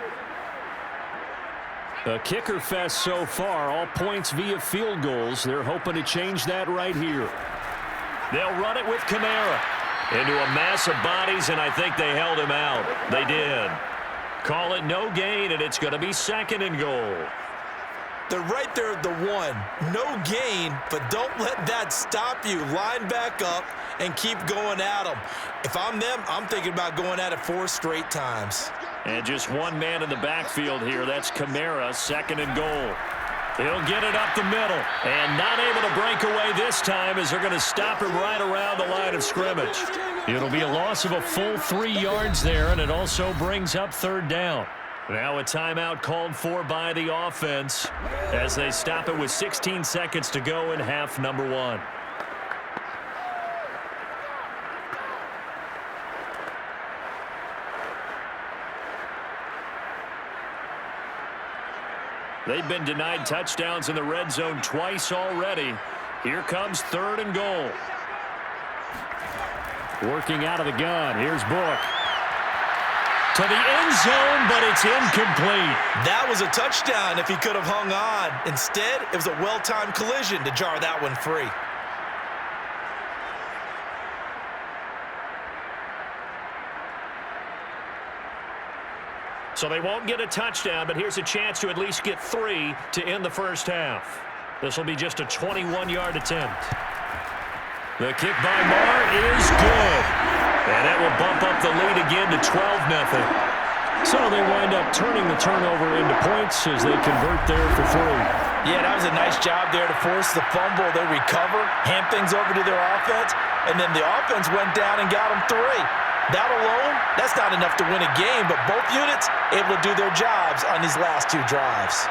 A kicker fest so far, all points via field goals. They're hoping to change that right here. They'll run it with Kamara into a mass of bodies, and I think they held him out. They did. Call it no gain, and it's going to be 2nd and goal. They're right there at the 1. No gain, but don't let that stop you. Line back up and keep going at them. If I'm them, I'm thinking about going at it 4 straight times. And just one man in the backfield here. That's Kamara, 2nd and goal. He'll get it up the middle. And not able to break away this time as they're going to stop him right around the line of scrimmage. It'll be a loss of a full 3 yards there, and it also brings up third down. Now a timeout called for by the offense as they stop it with 16 seconds to go in half number 1. They've been denied touchdowns in the red zone twice already. Here comes 3rd and goal. Working out of the gun. Here's Book. To the end zone, but it's incomplete. That was a touchdown if he could have hung on. Instead, it was a well-timed collision to jar that one free. So they won't get a touchdown, but here's a chance to at least get 3 to end the first half. This will be just a 21-yard attempt. The kick by Marr is good. And that will bump up the lead again to 12-0. So they wind up turning the turnover into points as they convert there for 3. Yeah, that was a nice job there to force the fumble. They recover, hand things over to their offense, and then the offense went down and got them 3. That alone, that's not enough to win a game, but both units able to do their jobs on these last 2 drives.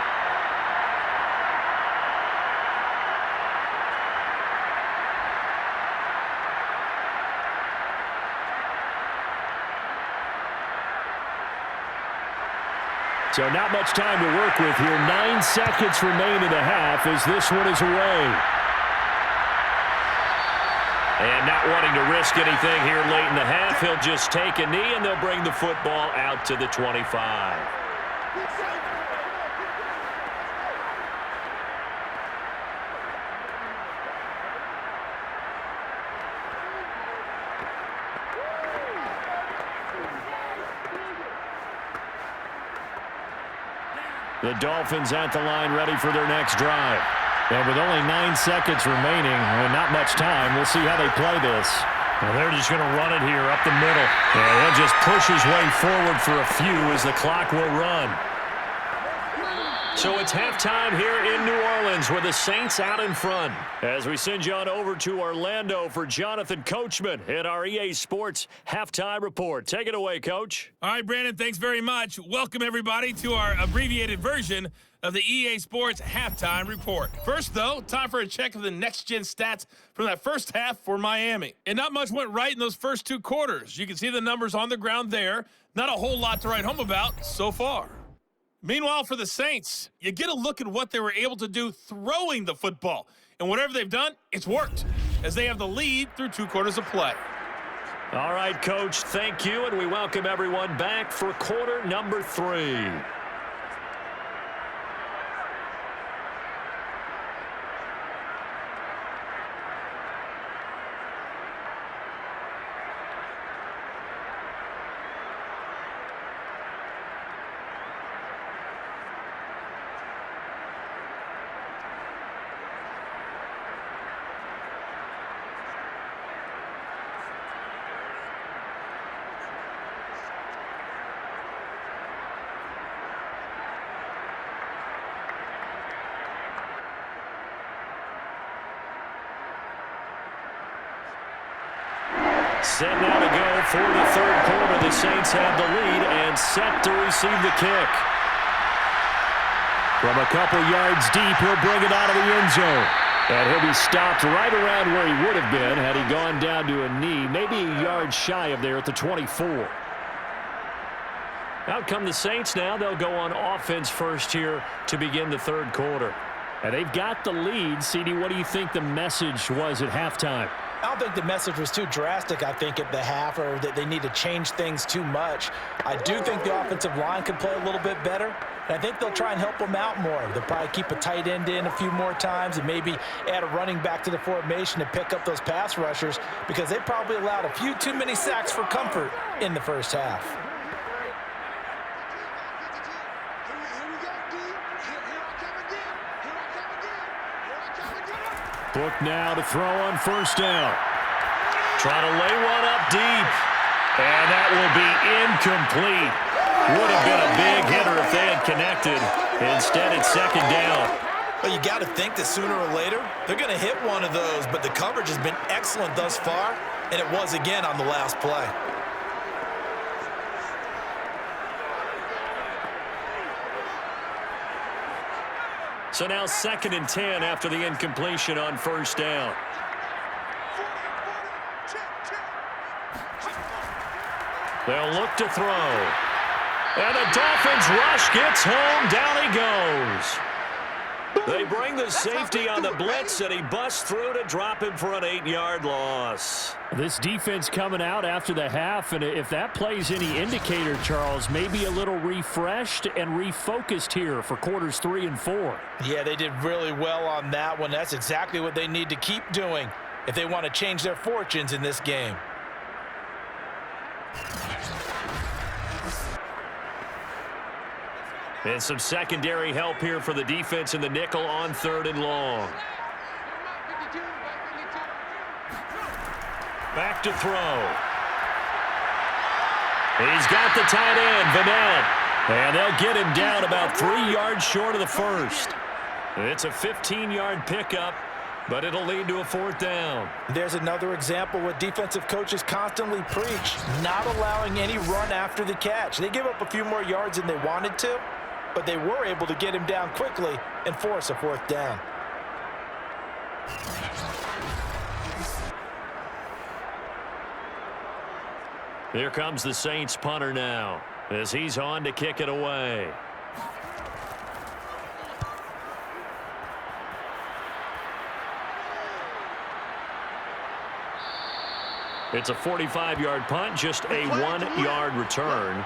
So not much time to work with here. 9 seconds remain in the half as this one is away. And not wanting to risk anything here late in the half, he'll just take a knee, and they'll bring the football out to the 25. The Dolphins at the line ready for their next drive. And with only 9 seconds remaining and not much time, we'll see how they play this. Well, they're just going to run it here up the middle. And he'll just push his way forward for a few as the clock will run. So it's halftime here in New Orleans with the Saints out in front. As we send you on over to Orlando for Jonathan Coachman at our EA Sports Halftime Report. Take it away, Coach. All right, Brandon, thanks very much. Welcome, everybody, to our abbreviated version of the EA Sports Halftime Report. First, though, time for a check of the next-gen stats from that first half for Miami. And not much went right in those first 2 quarters. You can see the numbers on the ground there. Not a whole lot to write home about so far. Meanwhile, for the Saints, you get a look at what they were able to do throwing the football. And whatever they've done, it's worked, as they have the lead through 2 quarters of play. All right, Coach, thank you, and we welcome everyone back for quarter number 3. Set now to go for the 3rd quarter. The Saints have the lead and set to receive the kick. From a couple yards deep, he'll bring it out of the end zone. And he'll be stopped right around where he would have been had he gone down to a knee, maybe a yard shy of there at the 24. Out come the Saints now. They'll go on offense first here to begin the 3rd quarter. And they've got the lead. CD, what do you think the message was at halftime? I don't think the message was too drastic, I think, at the half, or that they need to change things too much. I do think the offensive line could play a little bit better, and I think they'll try and help them out more. They'll probably keep a tight end in a few more times and maybe add a running back to the formation to pick up those pass rushers, because they probably allowed a few too many sacks for comfort in the first half. Book now to throw on first down. Try to lay one up deep. And that will be incomplete. Would have been a big hitter if they had connected. Instead, it's 2nd down. Well, you got to think that sooner or later, they're going to hit one of those, but the coverage has been excellent thus far, and it was again on the last play. So now 2nd and 10 after the incompletion on first down. They'll look to throw. And the Dolphins rush gets home. Down he goes. They bring the safety on the blitz, and he busts through to drop him for an 8-yard loss. This defense coming out after the half, and if that plays any indicator, Charles, maybe a little refreshed and refocused here for quarters 3 and 4. Yeah, they did really well on that one. That's exactly what they need to keep doing if they want to change their fortunes in this game. And some secondary help here for the defense in the nickel on 3rd and long. Back to throw. He's got the tight end, Vanette. And they'll get him down about 3 yards short of the first. It's a 15-yard pickup, but it'll lead to a 4th down. There's another example what defensive coaches constantly preach, not allowing any run after the catch. They give up a few more yards than they wanted to, but they were able to get him down quickly and force a 4th down. Here comes the Saints punter now as he's on to kick it away. It's a 45-yard punt, just a 1-yard return.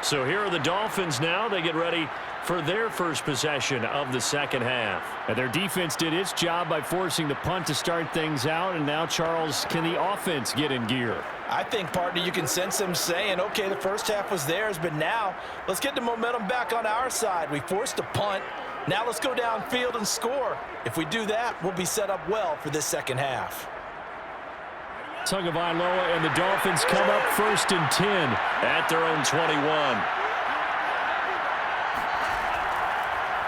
So here are the Dolphins now. They get ready for their first possession of the second half. And their defense did its job by forcing the punt to start things out. And now, Charles, can the offense get in gear? I think, partner, you can sense them saying, okay, the first half was theirs, but now let's get the momentum back on our side. We forced a punt. Now let's go downfield and score. If we do that, we'll be set up well for this second half. Tagovailoa and the Dolphins come up 1st and 10 at their own 21.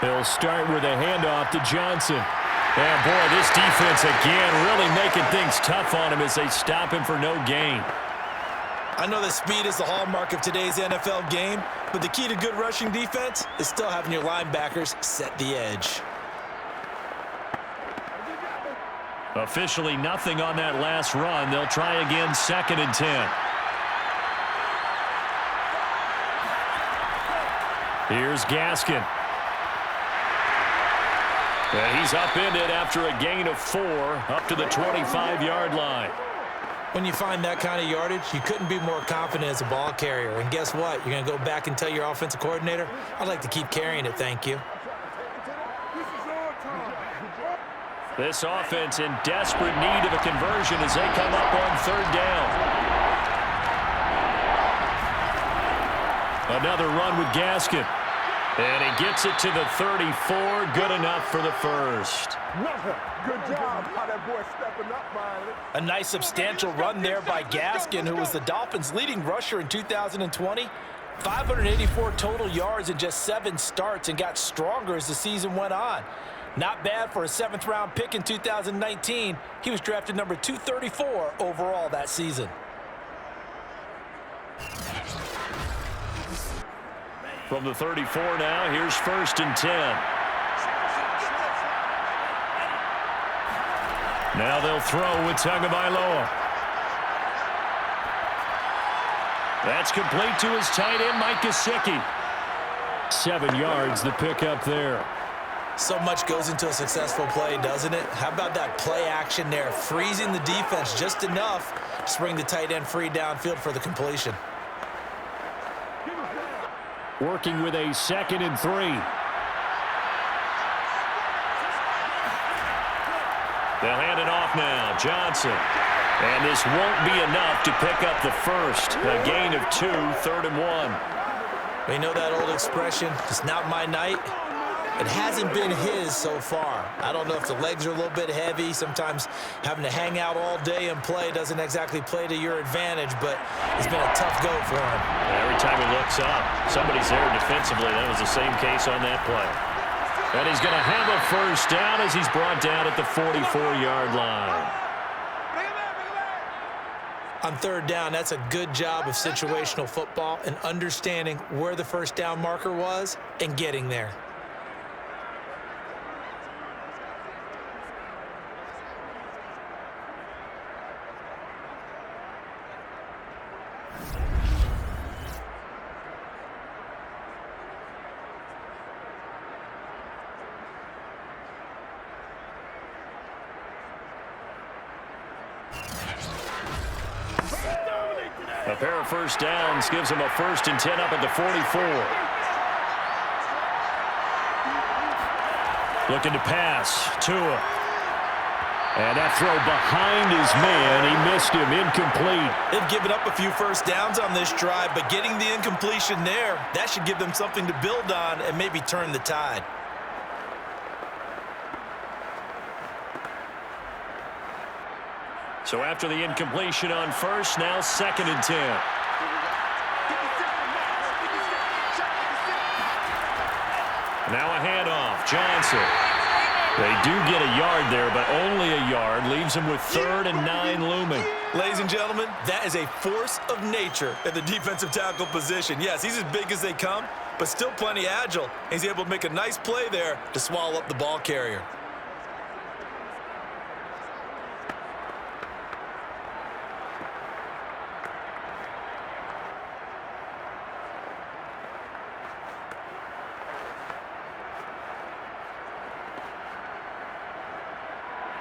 They'll start with a handoff to Johnson. And boy, this defense again really making things tough on him as they stop him for no gain. I know that speed is the hallmark of today's NFL game, but the key to good rushing defense is still having your linebackers set the edge. Officially nothing on that last run. They'll try again 2nd and 10. Here's Gaskin. And he's upended after a gain of 4 up to the 25-yard line. When you find that kind of yardage, you couldn't be more confident as a ball carrier. And guess what? You're going to go back and tell your offensive coordinator, I'd like to keep carrying it, thank you. This offense in desperate need of a conversion as they come up on 3rd down. Another run with Gaskin. And he gets it to the 34. Good enough for the first. Good job. How that boy stepping up, finally. A nice substantial run there by Gaskin, who was the Dolphins' leading rusher in 2020. 584 total yards in just 7 starts and got stronger as the season went on. Not bad for a 7th-round pick in 2019. He was drafted number 234 overall that season. From the 34 now, here's 1st and 10. Now they'll throw with Tagovailoa. That's complete to his tight end, Mike Gesicki. 7 yards, the pickup there. So much goes into a successful play, doesn't it? How about that play action there, freezing the defense just enough to bring the tight end free downfield for the completion. Working with a 2nd and 3. They'll hand it off now. Johnson. And this won't be enough to pick up the first. A gain of 2, 3rd and 1. We know that old expression, it's not my night. It hasn't been his so far. I don't know if the legs are a little bit heavy. Sometimes having to hang out all day and play doesn't exactly play to your advantage, but it's been a tough go for him. Every time he looks up, somebody's there defensively. That was the same case on that play. And he's going to have a first down as he's brought down at the 44-yard line. On third down, that's a good job of situational football and understanding where the first down marker was and getting there. A pair of first downs gives him a 1st and 10 up at the 44. Looking to pass. Tua. And that throw behind his man. He missed him. Incomplete. They've given up a few first downs on this drive, but getting the incompletion there, that should give them something to build on and maybe turn the tide. So after the incompletion on first, now 2nd and 10. Now a handoff. Johnson. They do get a yard there, but only a yard. Leaves him with 3rd and 9 looming. Ladies and gentlemen, that is a force of nature at the defensive tackle position. Yes, he's as big as they come, but still plenty agile. He's able to make a nice play there to swallow up the ball carrier.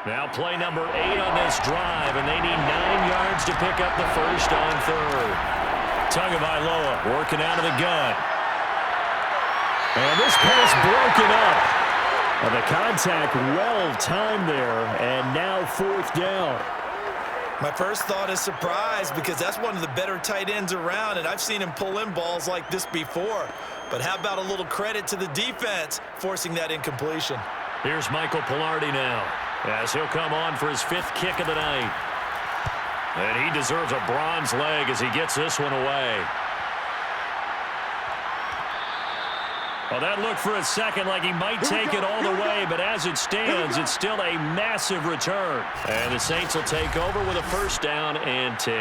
Now play number 8 on this drive, and they need 9 yards to pick up the first on 3rd. Tagovailoa working out of the gun. And this pass broken up. And the contact well-timed there, and now 4th down. My first thought is surprise because that's one of the better tight ends around, and I've seen him pull in balls like this before. But how about a little credit to the defense forcing that incompletion? Here's Michael Pilardi now, as he'll come on for his 5th kick of the night. And he deserves a bronze leg as he gets this one away. Well, that looked for a second like he might take it all the way, but as it stands, it's still a massive return. And the Saints will take over with a 1st down and 10.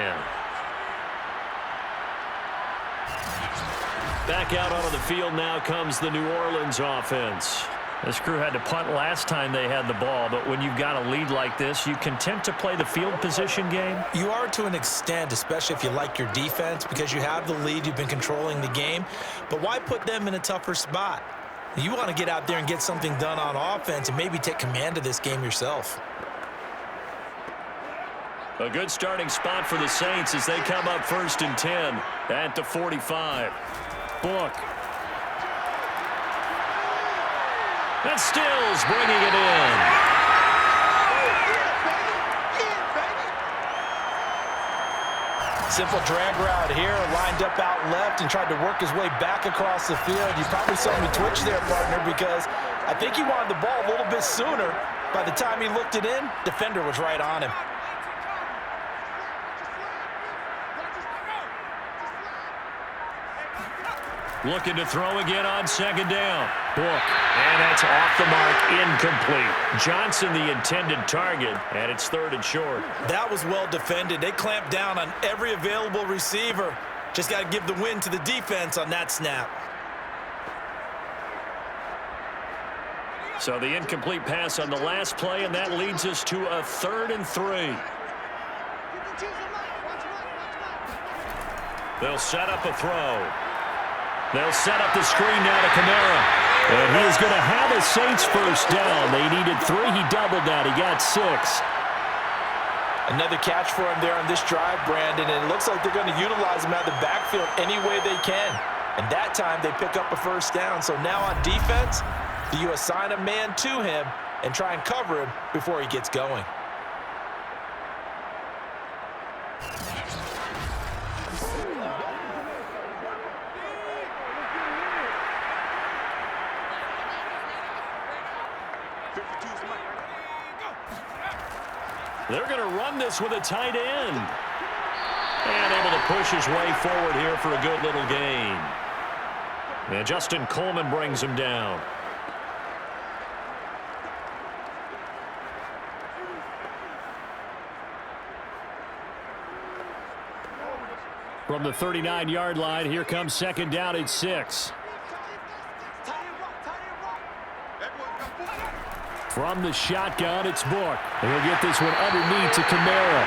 Back out onto the field now comes the New Orleans offense. This crew had to punt last time they had the ball, but when you've got a lead like this, you content to play the field position game? You are to an extent, especially if you like your defense, because you have the lead, you've been controlling the game. But why put them in a tougher spot? You want to get out there and get something done on offense and maybe take command of this game yourself. A good starting spot for the Saints as they come up 1st and 10 at the 45. Book. And Stills bringing it in. Simple drag route here, lined up out left and tried to work his way back across the field. You probably saw me twitch there, partner, because I think he wanted the ball a little bit sooner. By the time he looked it in, defender was right on him. Looking to throw again on 2nd down. Book. And that's off the mark, incomplete. Johnson the intended target, and it's 3rd and short. That was well defended. They clamped down on every available receiver. Just got to give the win to the defense on that snap. So the incomplete pass on the last play, and that leads us to a 3rd and 3. They'll set up a throw. They'll set up the screen now to Kamara. And he is going to have a Saints 1st down. They needed 3. He doubled that. He got 6. Another catch for him there on this drive, Brandon, and it looks like they're going to utilize him out of the backfield any way they can. And that time they pick up a 1st down. So now on defense, do you assign a man to him and try and cover him before he gets going? They're going to run this with a tight end. And able to push his way forward here for a good little gain. And Justin Coleman brings him down. From the 39-yard line, here comes second down at 6. From the shotgun, it's Book. And he'll get this one underneath to Kamara.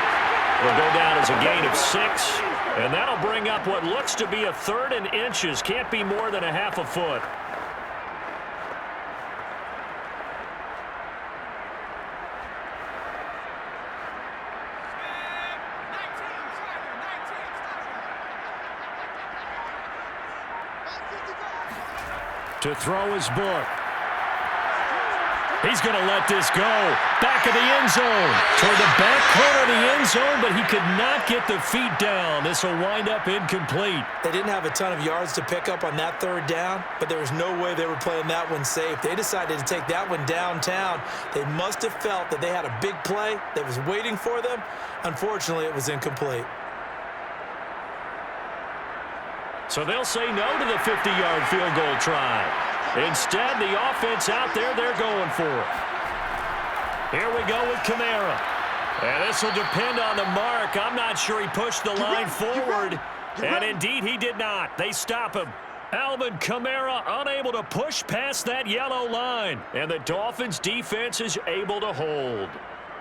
It'll go down as a gain of 6. And that'll bring up what looks to be a 3rd and inches. Can't be more than a half a foot. To throw his Book. He's going to let this go. Back of the end zone. Toward the back corner of the end zone, but he could not get the feet down. This will wind up incomplete. They didn't have a ton of yards to pick up on that 3rd down, but there was no way they were playing that one safe. They decided to take that one downtown. They must have felt that they had a big play that was waiting for them. Unfortunately, it was incomplete. So they'll say no to the 50-yard field goal try. Instead, the offense out there, they're going for it. Here we go with Kamara. And this will depend on the mark. I'm not sure he pushed the line forward. And indeed, he did not. They stop him. Alvin Kamara unable to push past that yellow line. And the Dolphins' defense is able to hold.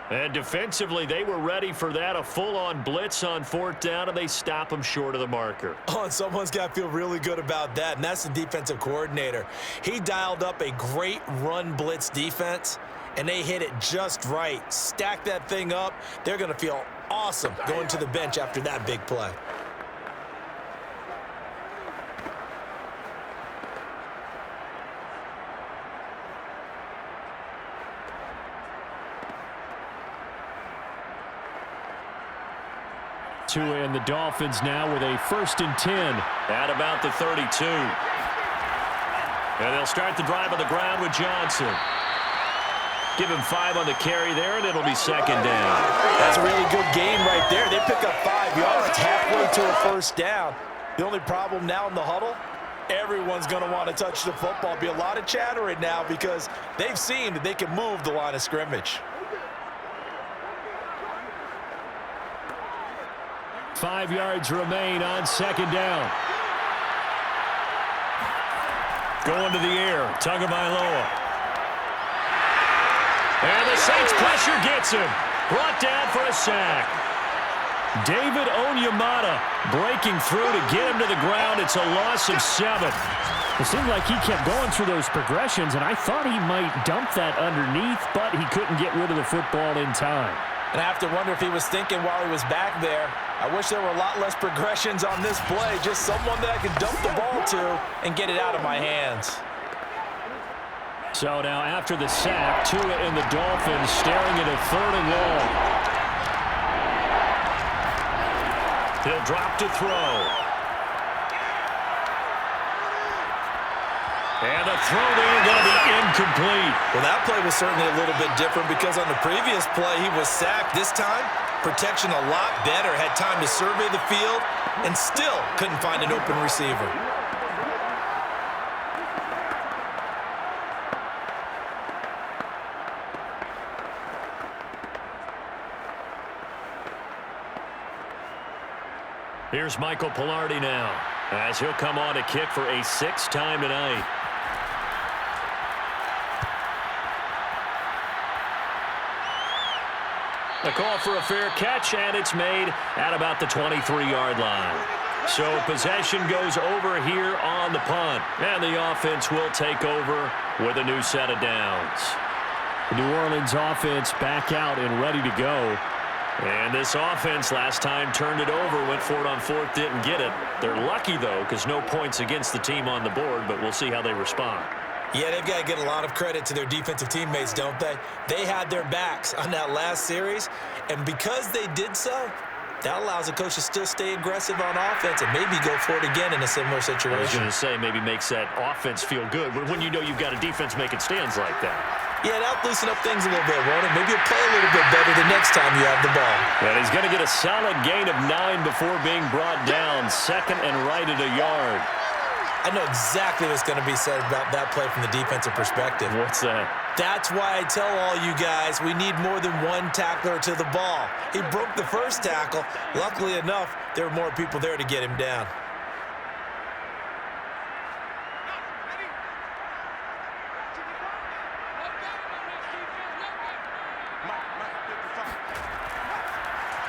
And defensively, they were ready for that, a full-on blitz on 4th down, and they stop them short of the marker. Oh, and someone's got to feel really good about that, and that's the defensive coordinator. He dialed up a great run blitz defense, and they hit it just right. Stack that thing up. They're going to feel awesome going to the bench after that big play. And the Dolphins now with a 1st and 10. At about the 32. And they'll start the drive on the ground with Johnson. Give him 5 on the carry there, and it'll be 2nd down. That's a really good game right there. They pick up 5 yards halfway to a 1st down. The only problem now in the huddle, everyone's going to want to touch the football. Be a lot of chatter right now because they've seen that they can move the line of scrimmage. 5 yards remain on 2nd down. Going to the air, Tagovailoa. And the Saints pressure gets him. Brought down for a sack. David Onyemata breaking through to get him to the ground. It's a loss of 7. It seemed like he kept going through those progressions, and I thought he might dump that underneath, but he couldn't get rid of the football in time. And I have to wonder if he was thinking while he was back there, I wish there were a lot less progressions on this play. Just someone that I could dump the ball to and get it out of my hands. So now after the sack, Tua and the Dolphins staring at a 3rd and long. He'll drop to throw. And the throw there going to be incomplete. Well, that play was certainly a little bit different because on the previous play, he was sacked. This time, protection a lot better. Had time to survey the field and still couldn't find an open receiver. Here's Michael Pilardi now as he'll come on to kick for a 6th time tonight. The call for a fair catch, and it's made at about the 23-yard line. So possession goes over here on the punt, and the offense will take over with a new set of downs. The New Orleans offense back out and ready to go. And this offense last time turned it over, went for it on 4th, didn't get it. They're lucky, though, because no points against the team on the board, but we'll see how they respond. Yeah, they've got to get a lot of credit to their defensive teammates, don't they? They had their backs on that last series, and because they did so, that allows the coach to still stay aggressive on offense and maybe go for it again in a similar situation. I was going to say, maybe makes that offense feel good when you know you've got a defense making stands like that. Yeah, that'll loosen up things a little bit, won't it? Maybe you'll play a little bit better the next time you have the ball. And he's going to get a solid gain of 9 before being brought down. 2nd and right at a yard. I know exactly what's going to be said about that play from the defensive perspective. What's that? That's why I tell all you guys we need more than one tackler to the ball. He broke the first tackle. Luckily enough, there were more people there to get him down.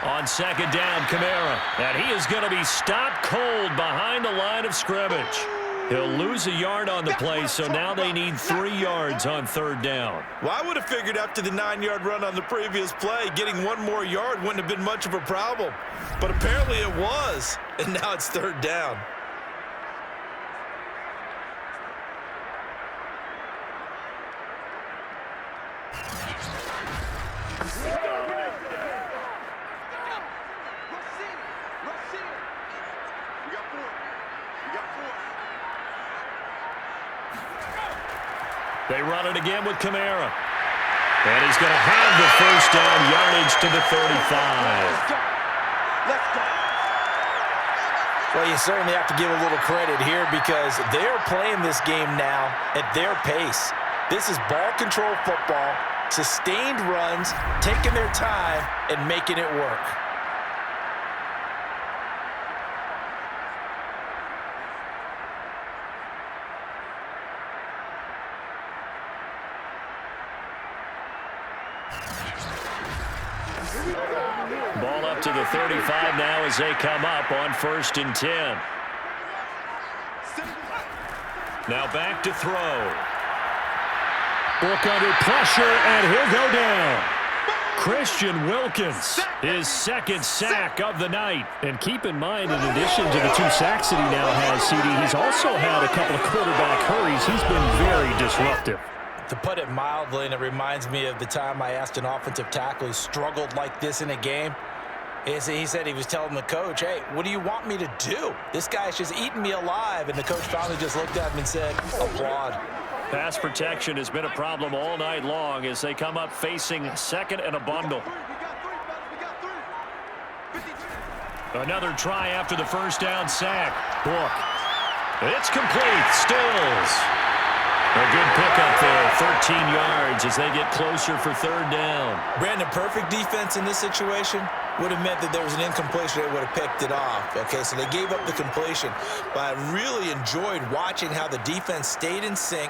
On second down, Kamara. And he is going to be stopped cold behind the line of scrimmage. He'll lose a yard on the play, so now they need 3 yards on third down. Well, I would have figured after the 9-yard run on the previous play, getting 1 more yard wouldn't have been much of a problem. But apparently it was, and now it's third down. They run it again with Kamara. And he's going to have the first down, yardage to the 35. Well, you certainly have to give a little credit here because they're playing this game now at their pace. This is ball control football, sustained runs, taking their time, and making it work. Ball up to the 35 now as they come up on 1st and 10. Now back to throw. Book under pressure, and he'll go down. Christian Wilkins, his second sack of the night. And keep in mind, in addition to the 2 sacks that he now has, CD, he's also had a couple of quarterback hurries. He's been very disruptive. To put it mildly, and it reminds me of the time I asked an offensive tackle who struggled like this in a game. He said he was telling the coach, hey, what do you want me to do? This guy's just eating me alive. And the coach finally just looked at him and said, applaud. Pass protection has been a problem all night long as they come up facing second and a bundle. Another try after the first down sack. Book. It's complete. Stills. A good pickup there, 13 yards as they get closer for third down. Brandon, perfect defense in this situation would have meant that there was an incompletion. They would have picked it off. Okay, so they gave up the completion. But I really enjoyed watching how the defense stayed in sync,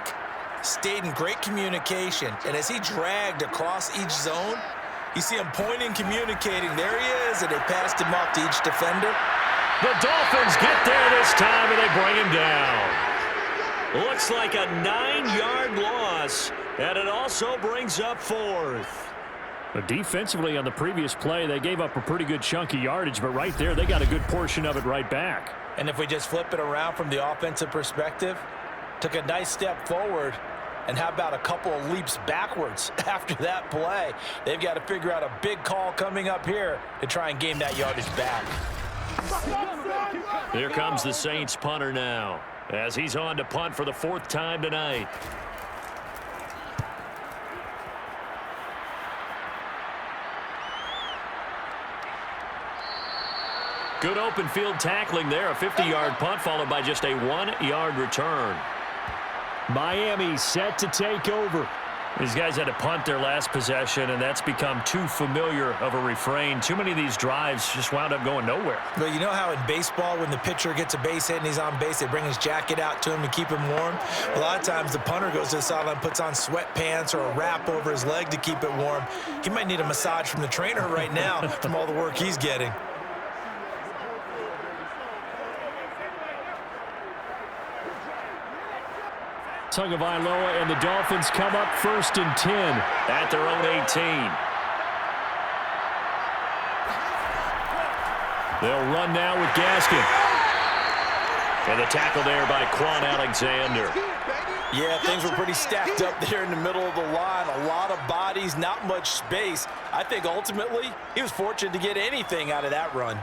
stayed in great communication. And as he dragged across each zone, you see him pointing, communicating. There he is, and they passed him off to each defender. The Dolphins get there this time, and they bring him down. Looks like a 9-yard loss, and it also brings up 4th. But defensively on the previous play, they gave up a pretty good chunk of yardage, but right there, they got a good portion of it right back. And if we just flip it around from the offensive perspective, took a nice step forward, and how about a couple of leaps backwards after that play? They've got to figure out a big call coming up here to try and gain that yardage back. Here comes the Saints punter now, as he's on to punt for the 4th time tonight. Good open field tackling there. A 50-yard punt followed by just a 1-yard return. Miami set to take over. These guys had to punt their last possession, and that's become too familiar of a refrain. Too many of these drives just wound up going nowhere. But you know how in baseball, when the pitcher gets a base hit and he's on base, they bring his jacket out to him to keep him warm? A lot of times the punter goes to the sideline, puts on sweatpants or a wrap over his leg to keep it warm. He might need a massage from the trainer right now from all the work he's getting. Tagovailoa and the Dolphins come up 1st and 10 at their own 18. They'll run now with Gaskin. And the tackle there by Quan Alexander. Yeah, things were pretty stacked up there in the middle of the line. A lot of bodies, not much space. I think ultimately he was fortunate to get anything out of that run.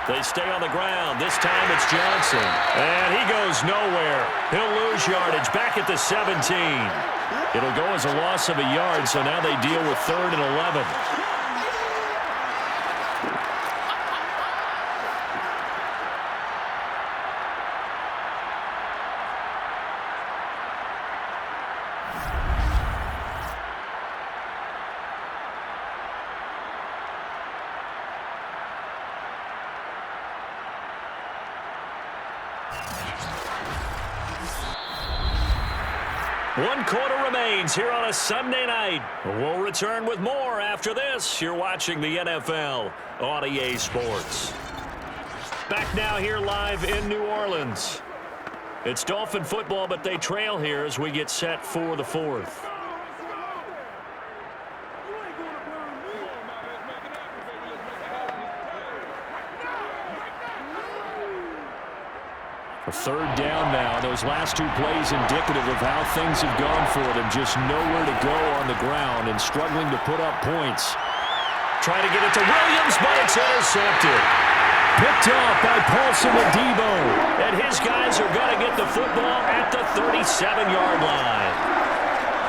They stay on the ground. This time it's Johnson. And he goes nowhere. He'll lose yardage back at the 17. It'll go as a loss of a yard, so now they deal with 3rd and 11. One quarter remains here on a Sunday night. We'll return with more after this. You're watching the NFL on EA Sports. Back now here live in New Orleans. It's Dolphin football, but they trail here as we get set for the 4th. A 3rd down now. Those last 2 plays indicative of how things have gone for them. Just nowhere to go on the ground and struggling to put up points. Trying to get it to Williams, but it's intercepted. Picked off by Paulson Adebo. And his guys are going to get the football at the 37-yard line.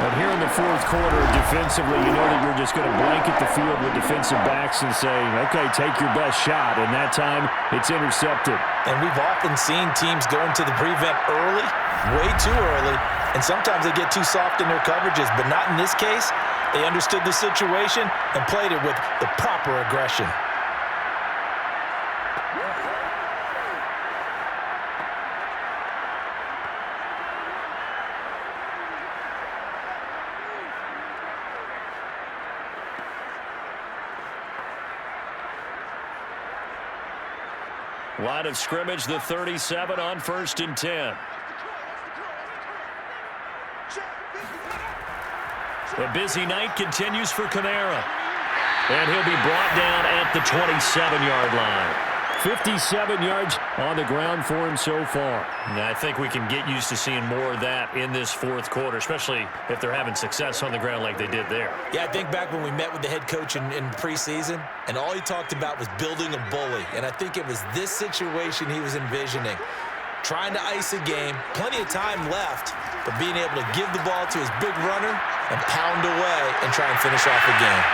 But here in the 4th quarter, defensively, you know that you're just going to blanket the field with defensive backs and say, okay, take your best shot. And that time, it's intercepted. And we've often seen teams go into the prevent early, way too early, and sometimes they get too soft in their coverages. But not in this case. They understood the situation and played it with the proper aggression. Line of scrimmage, the 37 on 1st and 10. The busy night continues for Kamara. And he'll be brought down at the 27-yard line. 57 yards on the ground for him so far. And I think we can get used to seeing more of that in this 4th quarter, especially if they're having success on the ground like they did there. Yeah, I think back when we met with the head coach in preseason, and all he talked about was building a bully. And I think it was this situation he was envisioning. Trying to ice a game, plenty of time left, but being able to give the ball to his big runner and pound away and try and finish off the game.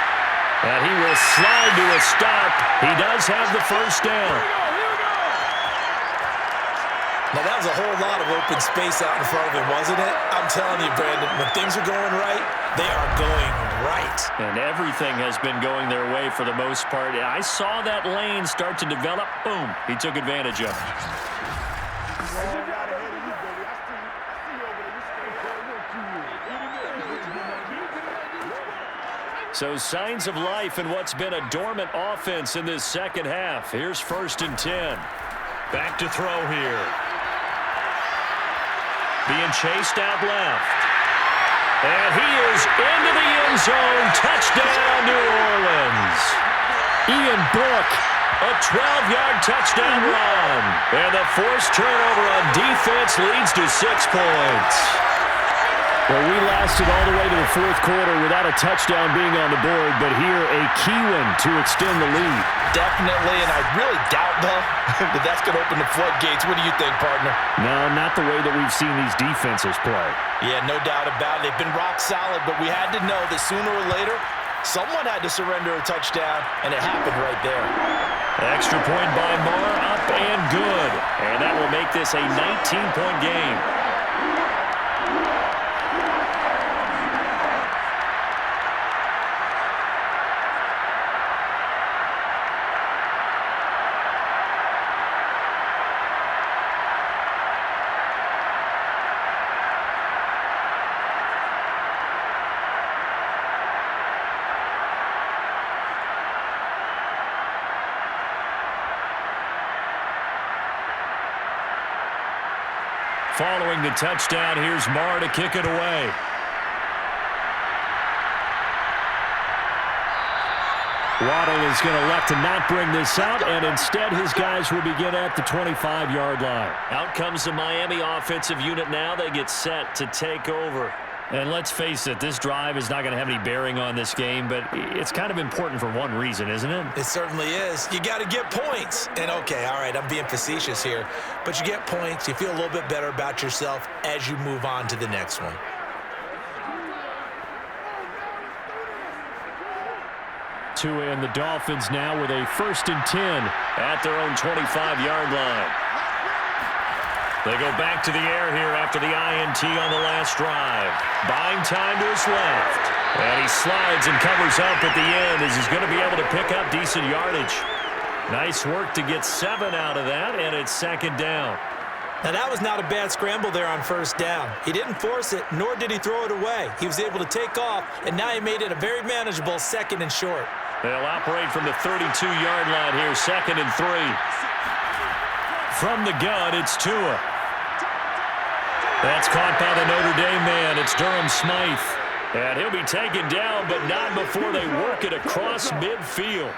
And he will slide to a stop. He does have the 1st down. Now, that was a whole lot of open space out in front of him, wasn't it? I'm telling you, Brandon, when things are going right, they are going right. And everything has been going their way for the most part. I saw that lane start to develop. Boom. He took advantage of it. So signs of life in what's been a dormant offense in this 2nd half. Here's 1st and 10. Back to throw here. Being chased out left. And he is into the end zone. Touchdown, New Orleans. Ian Book, a 12-yard touchdown run. And the forced turnover on defense leads to 6 points. Well, we lasted all the way to the 4th quarter without a touchdown being on the board, but here a key one to extend the lead. Definitely, and I really doubt, though, that that's going to open the floodgates. What do you think, partner? No, not the way that we've seen these defenses play. Yeah, no doubt about it. They've been rock solid, but we had to know that sooner or later, someone had to surrender a touchdown, and it happened right there. Extra point by Marr, up and good. And that will make this a 19-point game. Following the touchdown, here's Marr to kick it away. Waddle is going to elect to not bring this out, and instead his guys will begin at the 25-yard line. Out comes the Miami offensive unit now. They get set to take over. And let's face it, this drive is not going to have any bearing on this game, but it's kind of important for one reason, isn't it? It certainly is. You got to get points. And, okay, all right, I'm being facetious here. But you get points. You feel a little bit better about yourself as you move on to the next one. Tua and the Dolphins now with a 1st and 10 at their own 25-yard line. They go back to the air here after the INT on the last drive. Buying time to his left. And he slides and covers up at the end as he's going to be able to pick up decent yardage. Nice work to get 7 out of that, and it's 2nd down. Now, that was not a bad scramble there on 1st down. He didn't force it, nor did he throw it away. He was able to take off, and now he made it a very manageable 2nd and short. They'll operate from the 32-yard line here, 2nd and 3. From the gun, it's Tua. That's caught by the Notre Dame man. It's Durham Smythe. And he'll be taken down, but not before they work it across midfield.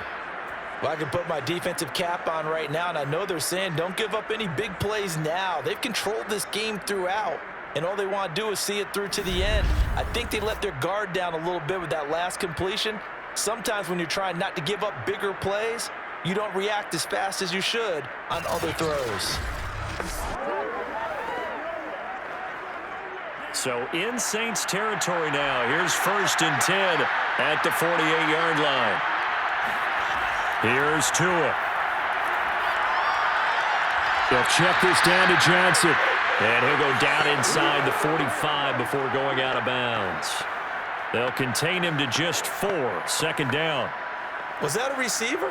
Well, I can put my defensive cap on right now, and I know they're saying don't give up any big plays now. They've controlled this game throughout, and all they want to do is see it through to the end. I think they let their guard down a little bit with that last completion. Sometimes when you're trying not to give up bigger plays, you don't react as fast as you should on other throws. So in Saints territory now. Here's 1st and 10 at the 48-yard line. Here's Tua. They'll check this down to Johnson. And he'll go down inside the 45 before going out of bounds. They'll contain him to just 4. 2nd down. Was that a receiver?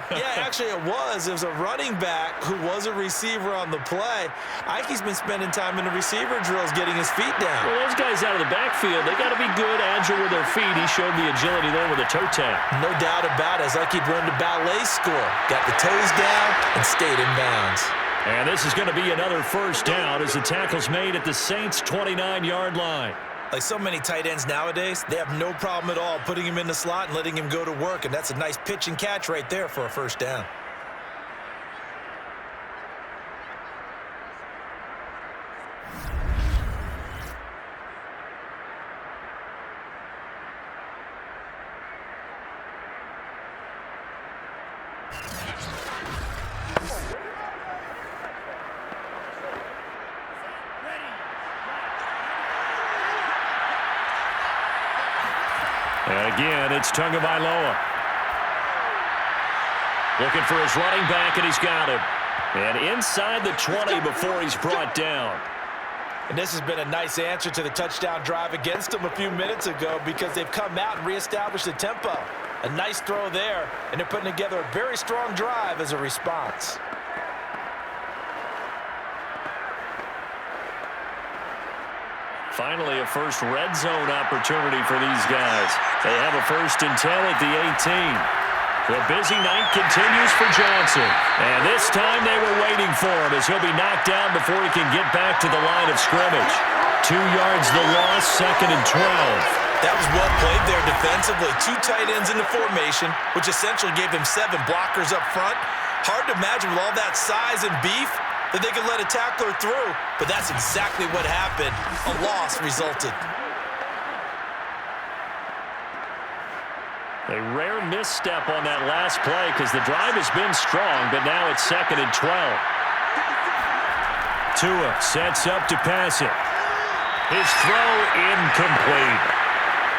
Yeah, actually it was. It was a running back who was a receiver on the play. Ike's been spending time in the receiver drills getting his feet down. Well, those guys out of the backfield, they got to be good, agile with their feet. He showed the agility there with a toe tap. No doubt about it. As Ike run the ballet score. Got the toes down and stayed in bounds. And this is going to be another 1st down as the tackle's made at the Saints' 29-yard line. Like so many tight ends nowadays, they have no problem at all putting him in the slot and letting him go to work, and that's a nice pitch and catch right there for a 1st down. And again, it's Tagovailoa. Looking for his running back, and he's got him. And inside the 20 before he's brought down. And this has been a nice answer to the touchdown drive against them a few minutes ago because they've come out and reestablished the tempo. A nice throw there, and they're putting together a very strong drive as a response. Finally, a first red zone opportunity for these guys. They have a 1st and 10 at the 18. The busy night continues for Johnson. And this time they were waiting for him as he'll be knocked down before he can get back to the line of scrimmage. 2 yards the loss, 2nd and 12. That was well played there defensively. 2 tight ends in the formation, which essentially gave them 7 blockers up front. Hard to imagine with all that size and beef that they could let a tackler through, but that's exactly what happened. A loss resulted. A rare misstep on that last play because the drive has been strong, but now it's 2nd and 12. Tua sets up to pass it. His throw incomplete.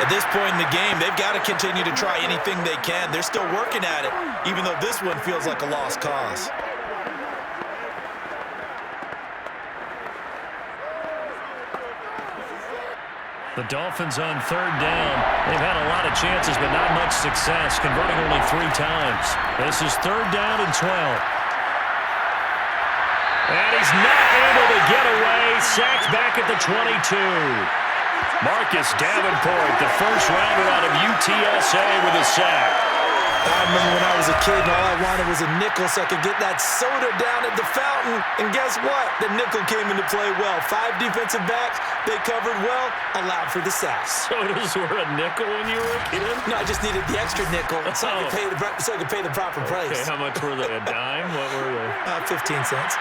At this point in the game, they've got to continue to try anything they can. They're still working at it, even though this one feels like a lost cause. The Dolphins on 3rd down. They've had a lot of chances, but not much success, converting only 3 times. This is 3rd down and 12. And he's not able to get away. Sacked back at the 22. Marcus Davenport, the first rounder out of UTSA with a sack. I remember when I was a kid and all I wanted was a nickel so I could get that soda down at the fountain. And guess what? The nickel came into play well. 5 defensive backs, they covered well, allowed for the sack. Sodas were a nickel when you were a kid? No, I just needed the extra nickel so I could pay the proper price. Okay, how much were they? A dime? What were they? 15 cents.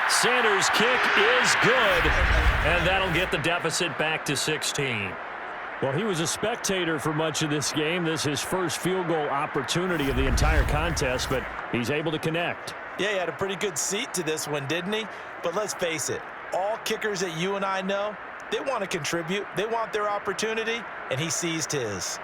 Sanders' kick is good, and that'll get the deficit back to 16. Well, he was a spectator for much of this game. This is his first field goal opportunity of the entire contest, but he's able to connect. Yeah, he had a pretty good seat to this one, didn't he? But let's face it, all kickers that you and I know, they want to contribute. They want their opportunity, and he seized his.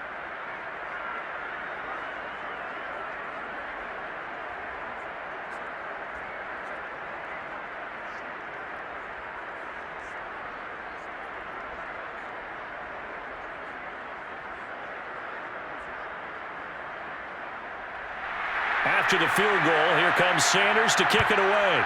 After the field goal, here comes Sanders to kick it away.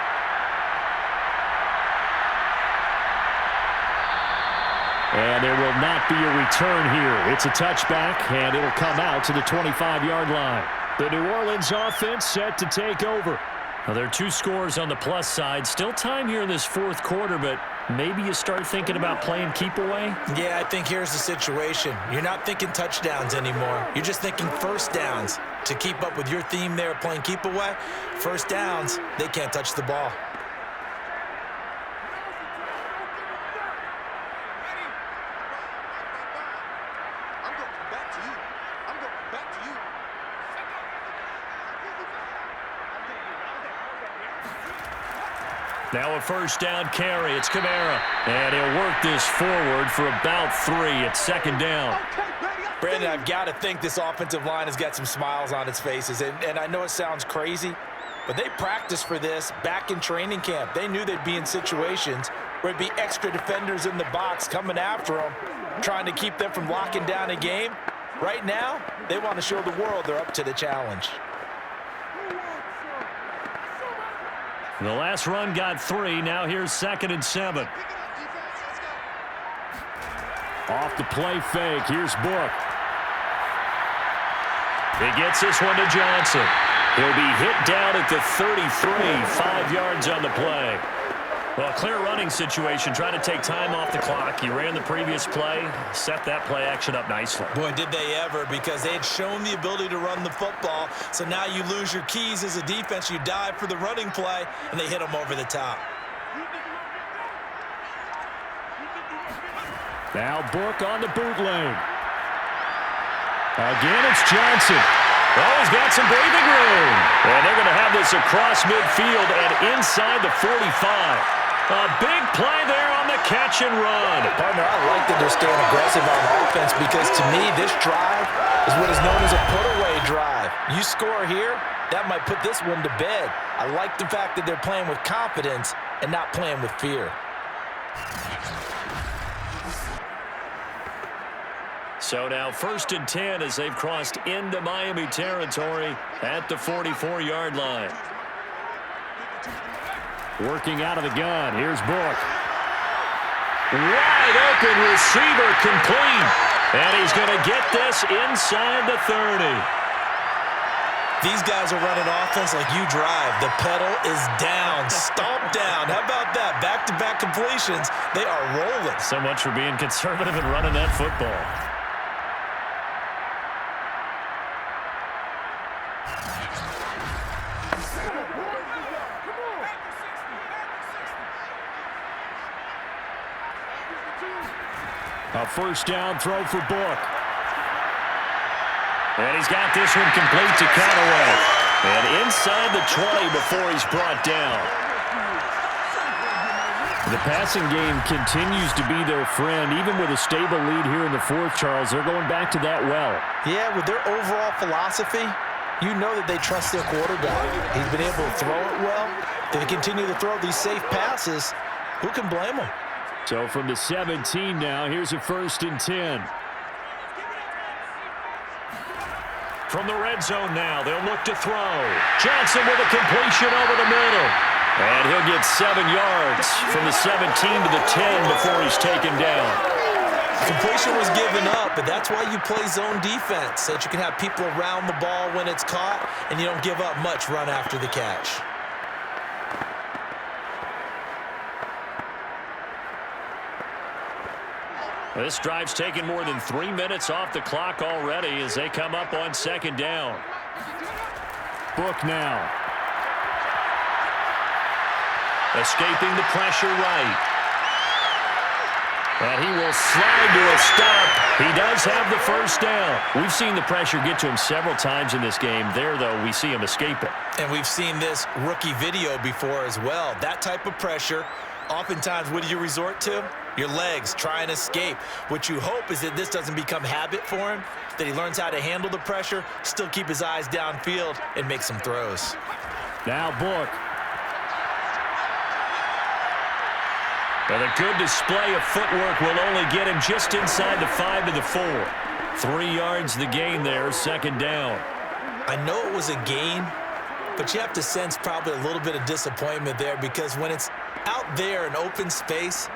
And there will not be a return here. It's a touchback, and it'll come out to the 25-yard line. The New Orleans offense set to take over. Well, there are 2 scores on the plus side. Still time here in this fourth quarter, but maybe you start thinking about playing keep away? Yeah, I think here's the situation. You're not thinking touchdowns anymore. You're just thinking first downs. To keep up with your theme there, playing keep away, first downs, they can't touch the ball. Now a first down carry. It's Kamara. And he'll work this forward for about 3 at second down. Brandon, I've got to think this offensive line has got some smiles on its faces. And I know it sounds crazy, but they practiced for this back in training camp. They knew they'd be in situations where it'd be extra defenders in the box coming after them, trying to keep them from locking down a game. Right now, they want to show the world they're up to the challenge. The last run got 3. Now here's 2nd and 7. Off the play fake. Here's Book. He gets this one to Johnson. He'll be hit down at the 33, 5 yards on the play. Well, clear running situation, trying to take time off the clock. He ran the previous play, set that play action up nicely. Boy, did they ever, because they had shown the ability to run the football. So now you lose your keys as a defense. You dive for the running play, and they hit them over the top. Now Book on the boot lane. Again, it's Johnson. Oh, he's got some breathing room. And they're going to have this across midfield and inside the 45. A big play there on the catch and run. Partner, I like that they're staying aggressive on offense because, to me, this drive is what is known as a put-away drive. You score here, that might put this one to bed. I like the fact that they're playing with confidence and not playing with fear. So now 1st and 10 as they've crossed into Miami territory at the 44-yard line. Working out of the gun. Here's Book. Wide open receiver complete. And he's going to get this inside the 30. These guys are running offense like you drive. The pedal is down, stomp down. How about that? Back-to-back completions. They are rolling. So much for being conservative and running that football. A first down throw for Book. And he's got this one complete to Callaway. And inside the 20 before he's brought down. The passing game continues to be their friend. Even with a stable lead here in the fourth, Charles, they're going back to that well. Yeah, with their overall philosophy, you know that they trust their quarterback. He's been able to throw it well. If they continue to throw these safe passes, who can blame them? So from the 17 now, here's a 1st and 10. From the red zone now, they'll look to throw. Johnson with a completion over the middle. And he'll get 7 yards from the 17 to the 10 before he's taken down. Completion was given up, but that's why you play zone defense, so that you can have people around the ball when it's caught, and you don't give up much run after the catch. This drive's taken more than 3 minutes off the clock already as they come up on 2nd down. Book now. Escaping the pressure right. And he will slide to a stop. He does have the first down. We've seen the pressure get to him several times in this game. There, though, we see him escape it. And we've seen this rookie video before as well. That type of pressure, oftentimes, what do you resort to? Your legs, try and escape. What you hope is that this doesn't become habit for him, that he learns how to handle the pressure, still keep his eyes downfield, and make some throws. Now Book. And a good display of footwork will only get him just inside the 5 to the 4. 3 yards the gain there, second down. I know it was a gain, but you have to sense probably a little bit of disappointment there because when it's out there in open space,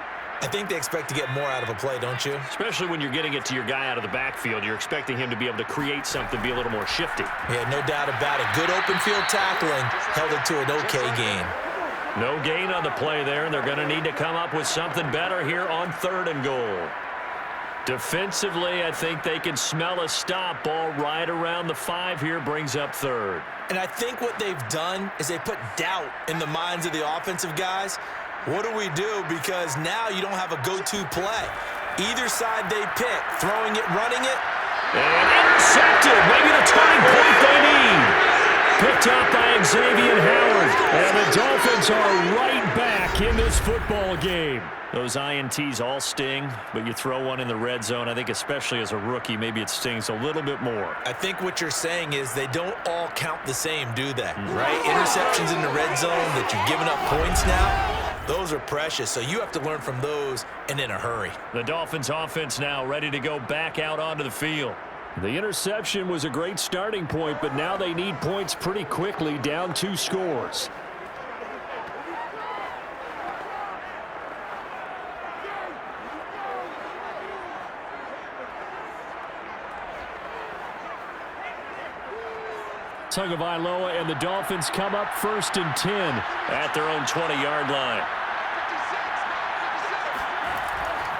I think they expect to get more out of a play, don't you? Especially when you're getting it to your guy out of the backfield. You're expecting him to be able to create something, be a little more shifty. Yeah, no doubt about it. Good open field tackling held it to an okay gain. No gain on the play there, and they're going to need to come up with something better here on 3rd and goal. Defensively, I think they can smell a stop. Ball right around the 5 here, brings up 3rd. And I think what they've done is they put doubt in the minds of the offensive guys. What do we do? Because now you don't have a go-to play. Either side they pick, throwing it, running it. And intercepted. Maybe the turning point they need. Picked up by Xavier Howard. And the Dolphins are right back in this football game. Those INTs all sting, but you throw one in the red zone, I think especially as a rookie, maybe it stings a little bit more. I think what you're saying is they don't all count the same, do they? Right? Interceptions in the red zone that you've given up points now, those are precious, so you have to learn from those and in a hurry. The Dolphins offense now ready to go back out onto the field. The interception was a great starting point, but now they need points pretty quickly, down 2 scores. Tagovailoa and the Dolphins come up 1st and 10 at their own 20-yard line.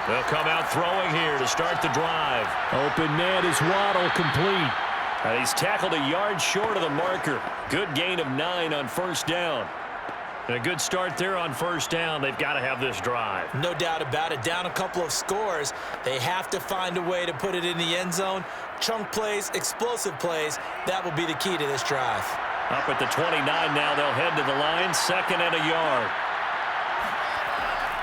They'll come out throwing here to start the drive. Open man is Waddle, complete. And he's tackled a yard short of the marker. Good gain of 9 on 1st down. And a good start there on 1st down. They've got to have this drive. No doubt about it. Down a couple of scores. They have to find a way to put it in the end zone. Chunk plays, explosive plays. That will be the key to this drive. Up at the 29 now. They'll head to the line. 2nd and a yard.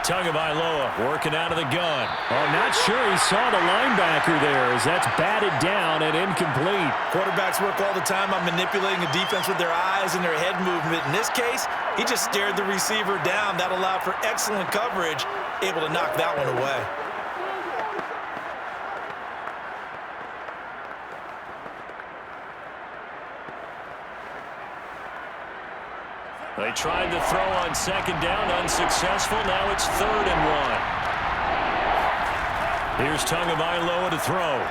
Tagovailoa working out of the gun. I'm not sure he saw the linebacker there as that's batted down and incomplete. Quarterbacks work all the time on manipulating the defense with their eyes and their head movement. In this case, he just stared the receiver down. That allowed for excellent coverage, able to knock that one away. They tried to throw on 2nd down, unsuccessful. Now it's 3rd and 1. Here's Tagovailoa to throw.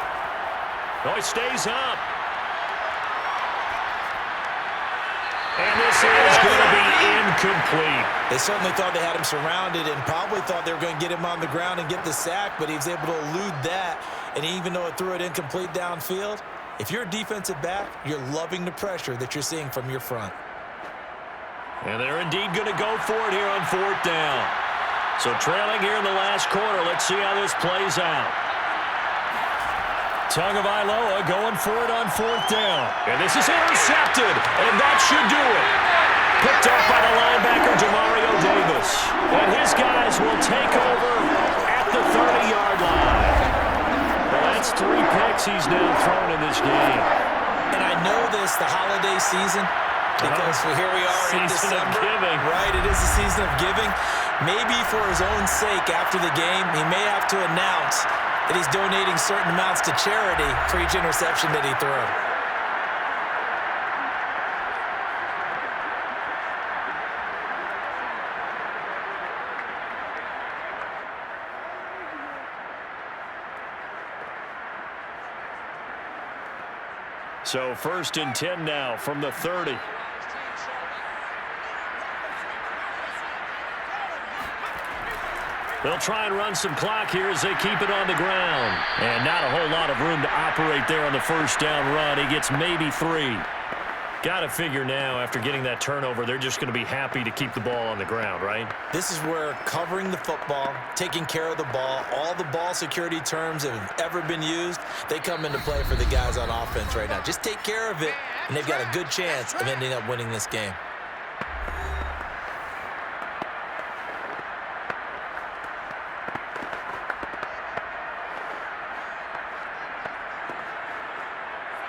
Oh, he stays up. And this is going to be incomplete. They certainly thought they had him surrounded and probably thought they were going to get him on the ground and get the sack, but he was able to elude that. And even though it threw it incomplete downfield, if you're a defensive back, you're loving the pressure that you're seeing from your front. And they're indeed going to go for it here on 4th down. So trailing here in the last quarter. Let's see how this plays out. Tagovailoa going for it on 4th down. And this is intercepted. And that should do it. Picked up by the linebacker, Demario Davis. And his guys will take over at the 30-yard line. Well, that's 3 picks he's now thrown in this game. And I know this, the holiday season, because here we are in December. Right, it is the season of giving. Maybe for his own sake after the game, he may have to announce that he's donating certain amounts to charity for each interception that he throws. So 1st and 10 now from the 30. They'll try and run some clock here as they keep it on the ground. And not a whole lot of room to operate there on the 1st down run. He gets maybe 3. Got to figure now, after getting that turnover, they're just going to be happy to keep the ball on the ground, right? This is where covering the football, taking care of the ball, all the ball security terms that have ever been used, they come into play for the guys on offense right now. Just take care of it, and they've got a good chance of ending up winning this game.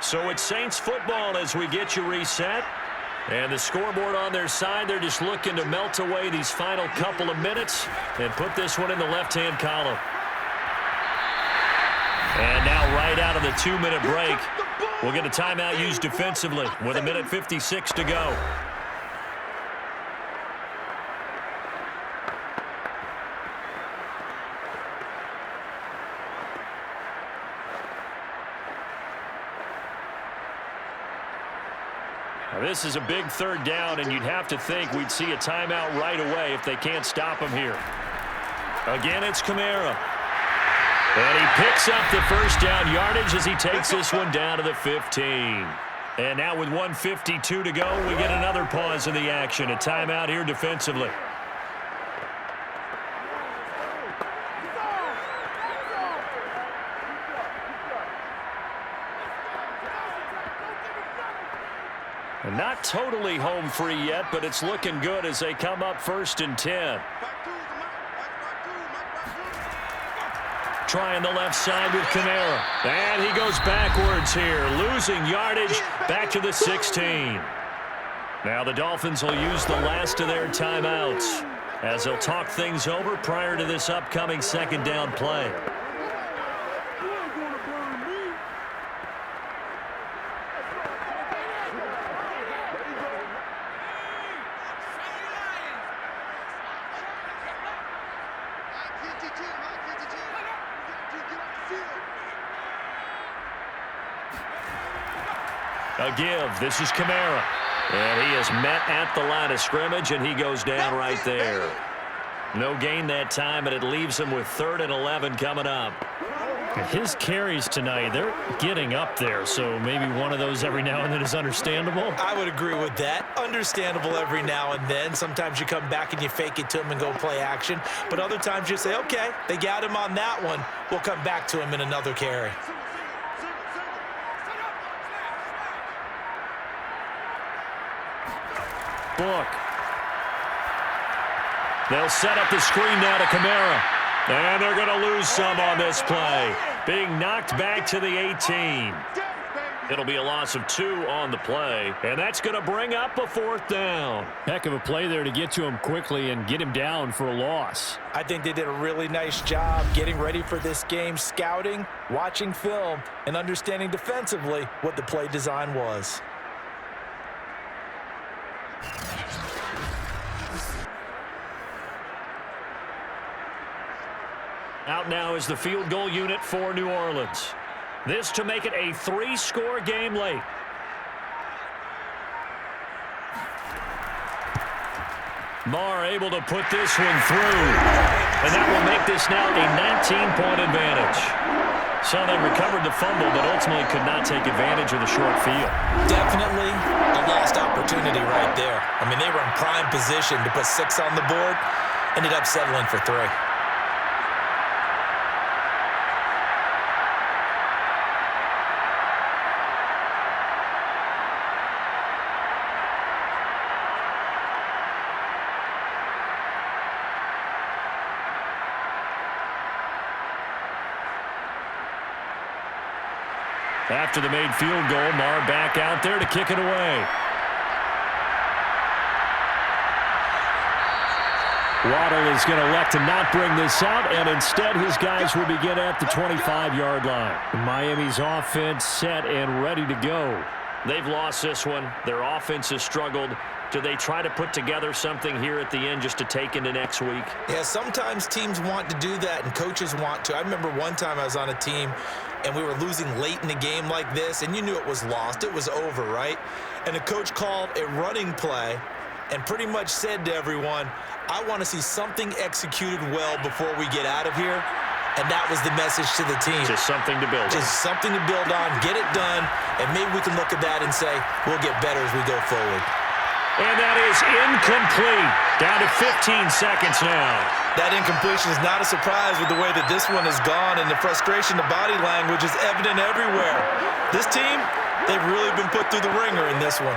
So it's Saints football as we get you reset. And the scoreboard on their side, they're just looking to melt away these final couple of minutes and put this one in the left-hand column. And now right out of the 2-minute break, we'll get a timeout used defensively with 1:56 to go. This is a big third down, and you'd have to think we'd see a timeout right away if they can't stop him here. Again, it's Kamara. And he picks up the first down yardage as he takes this one down to the 15. And now with 1:52 to go, we get another pause in the action. A timeout here defensively. And not totally home free yet, but it's looking good as they come up 1st and 10. Trying the left side with Kamara. And he goes backwards here, losing yardage back to the 16. Now the Dolphins will use the last of their timeouts as they'll talk things over prior to this upcoming 2nd down play. A give. This is Kamara. And he is met at the line of scrimmage, and he goes down right there. No gain that time, and it leaves him with 3rd and 11 coming up. His carries tonight, they're getting up there, so maybe one of those every now and then is understandable. I would agree with that. Understandable every now and then. Sometimes you come back and you fake it to him and go play action. But other times you say, okay, they got him on that one. We'll come back to him in another carry. Book. They'll set up the screen now to Kamara. And they're going to lose some on this play. Being knocked back to the 18. It'll be a loss of 2 on the play. And that's going to bring up a 4th down. Heck of a play there to get to him quickly and get him down for a loss. I think they did a really nice job getting ready for this game, scouting, watching film, and understanding defensively what the play design was. Out now is the field goal unit for New Orleans. This to make it a 3-score game late. Marr able to put this one through. And that will make this now a 19-point advantage. So they recovered the fumble, but ultimately could not take advantage of the short field. Definitely a lost opportunity right there. I mean, they were in prime position to put 6 on the board. Ended up settling for 3. After the made field goal, Marr back out there to kick it away. Waddle is going to elect to not bring this out, and instead his guys will begin at the 25-yard line. Miami's offense set and ready to go. They've lost this one. Their offense has struggled. Do they try to put together something here at the end just to take into next week? Yeah, sometimes teams want to do that and coaches want to. I remember one time I was on a team and we were losing late in the game like this, and you knew it was lost. It was over, right? And the coach called a running play and pretty much said to everyone, I want to see something executed well before we get out of here. And that was the message to the team. Just something to build on. Just something to build on, get it done, and maybe we can look at that and say, we'll get better as we go forward. And that is incomplete. Down to 15 seconds now. That incompletion is not a surprise with the way that this one has gone, and the frustration, the body language is evident everywhere. This team, they've really been put through the ringer in this one.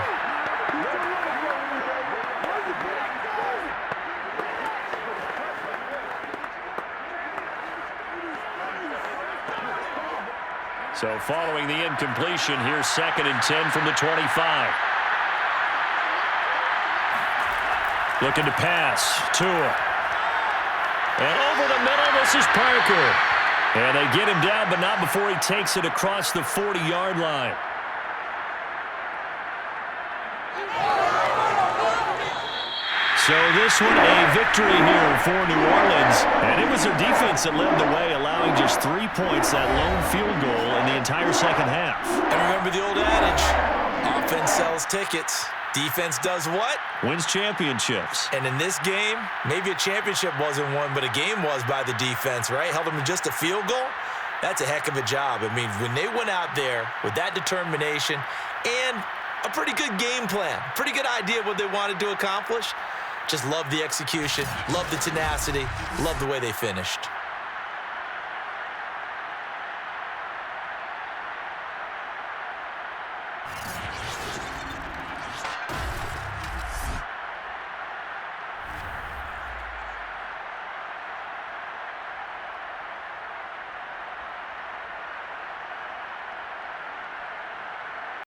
So following the incompletion, here's 2nd and 10 from the 25. Looking to pass. Tua. And over the middle, this is Parker. And they get him down, but not before he takes it across the 40-yard line. So this one, a victory here for New Orleans. And it was their defense that led the way, allowing just 3 points, that lone field goal in the entire second half. And remember the old adage, offense sells tickets. Defense does what? Wins championships. And in this game, maybe a championship wasn't won, but a game was by the defense, right? Held them to just a field goal. That's a heck of a job. I mean, when they went out there with that determination and a pretty good game plan, pretty good idea what they wanted to accomplish, just love the execution, love the tenacity, love the way they finished.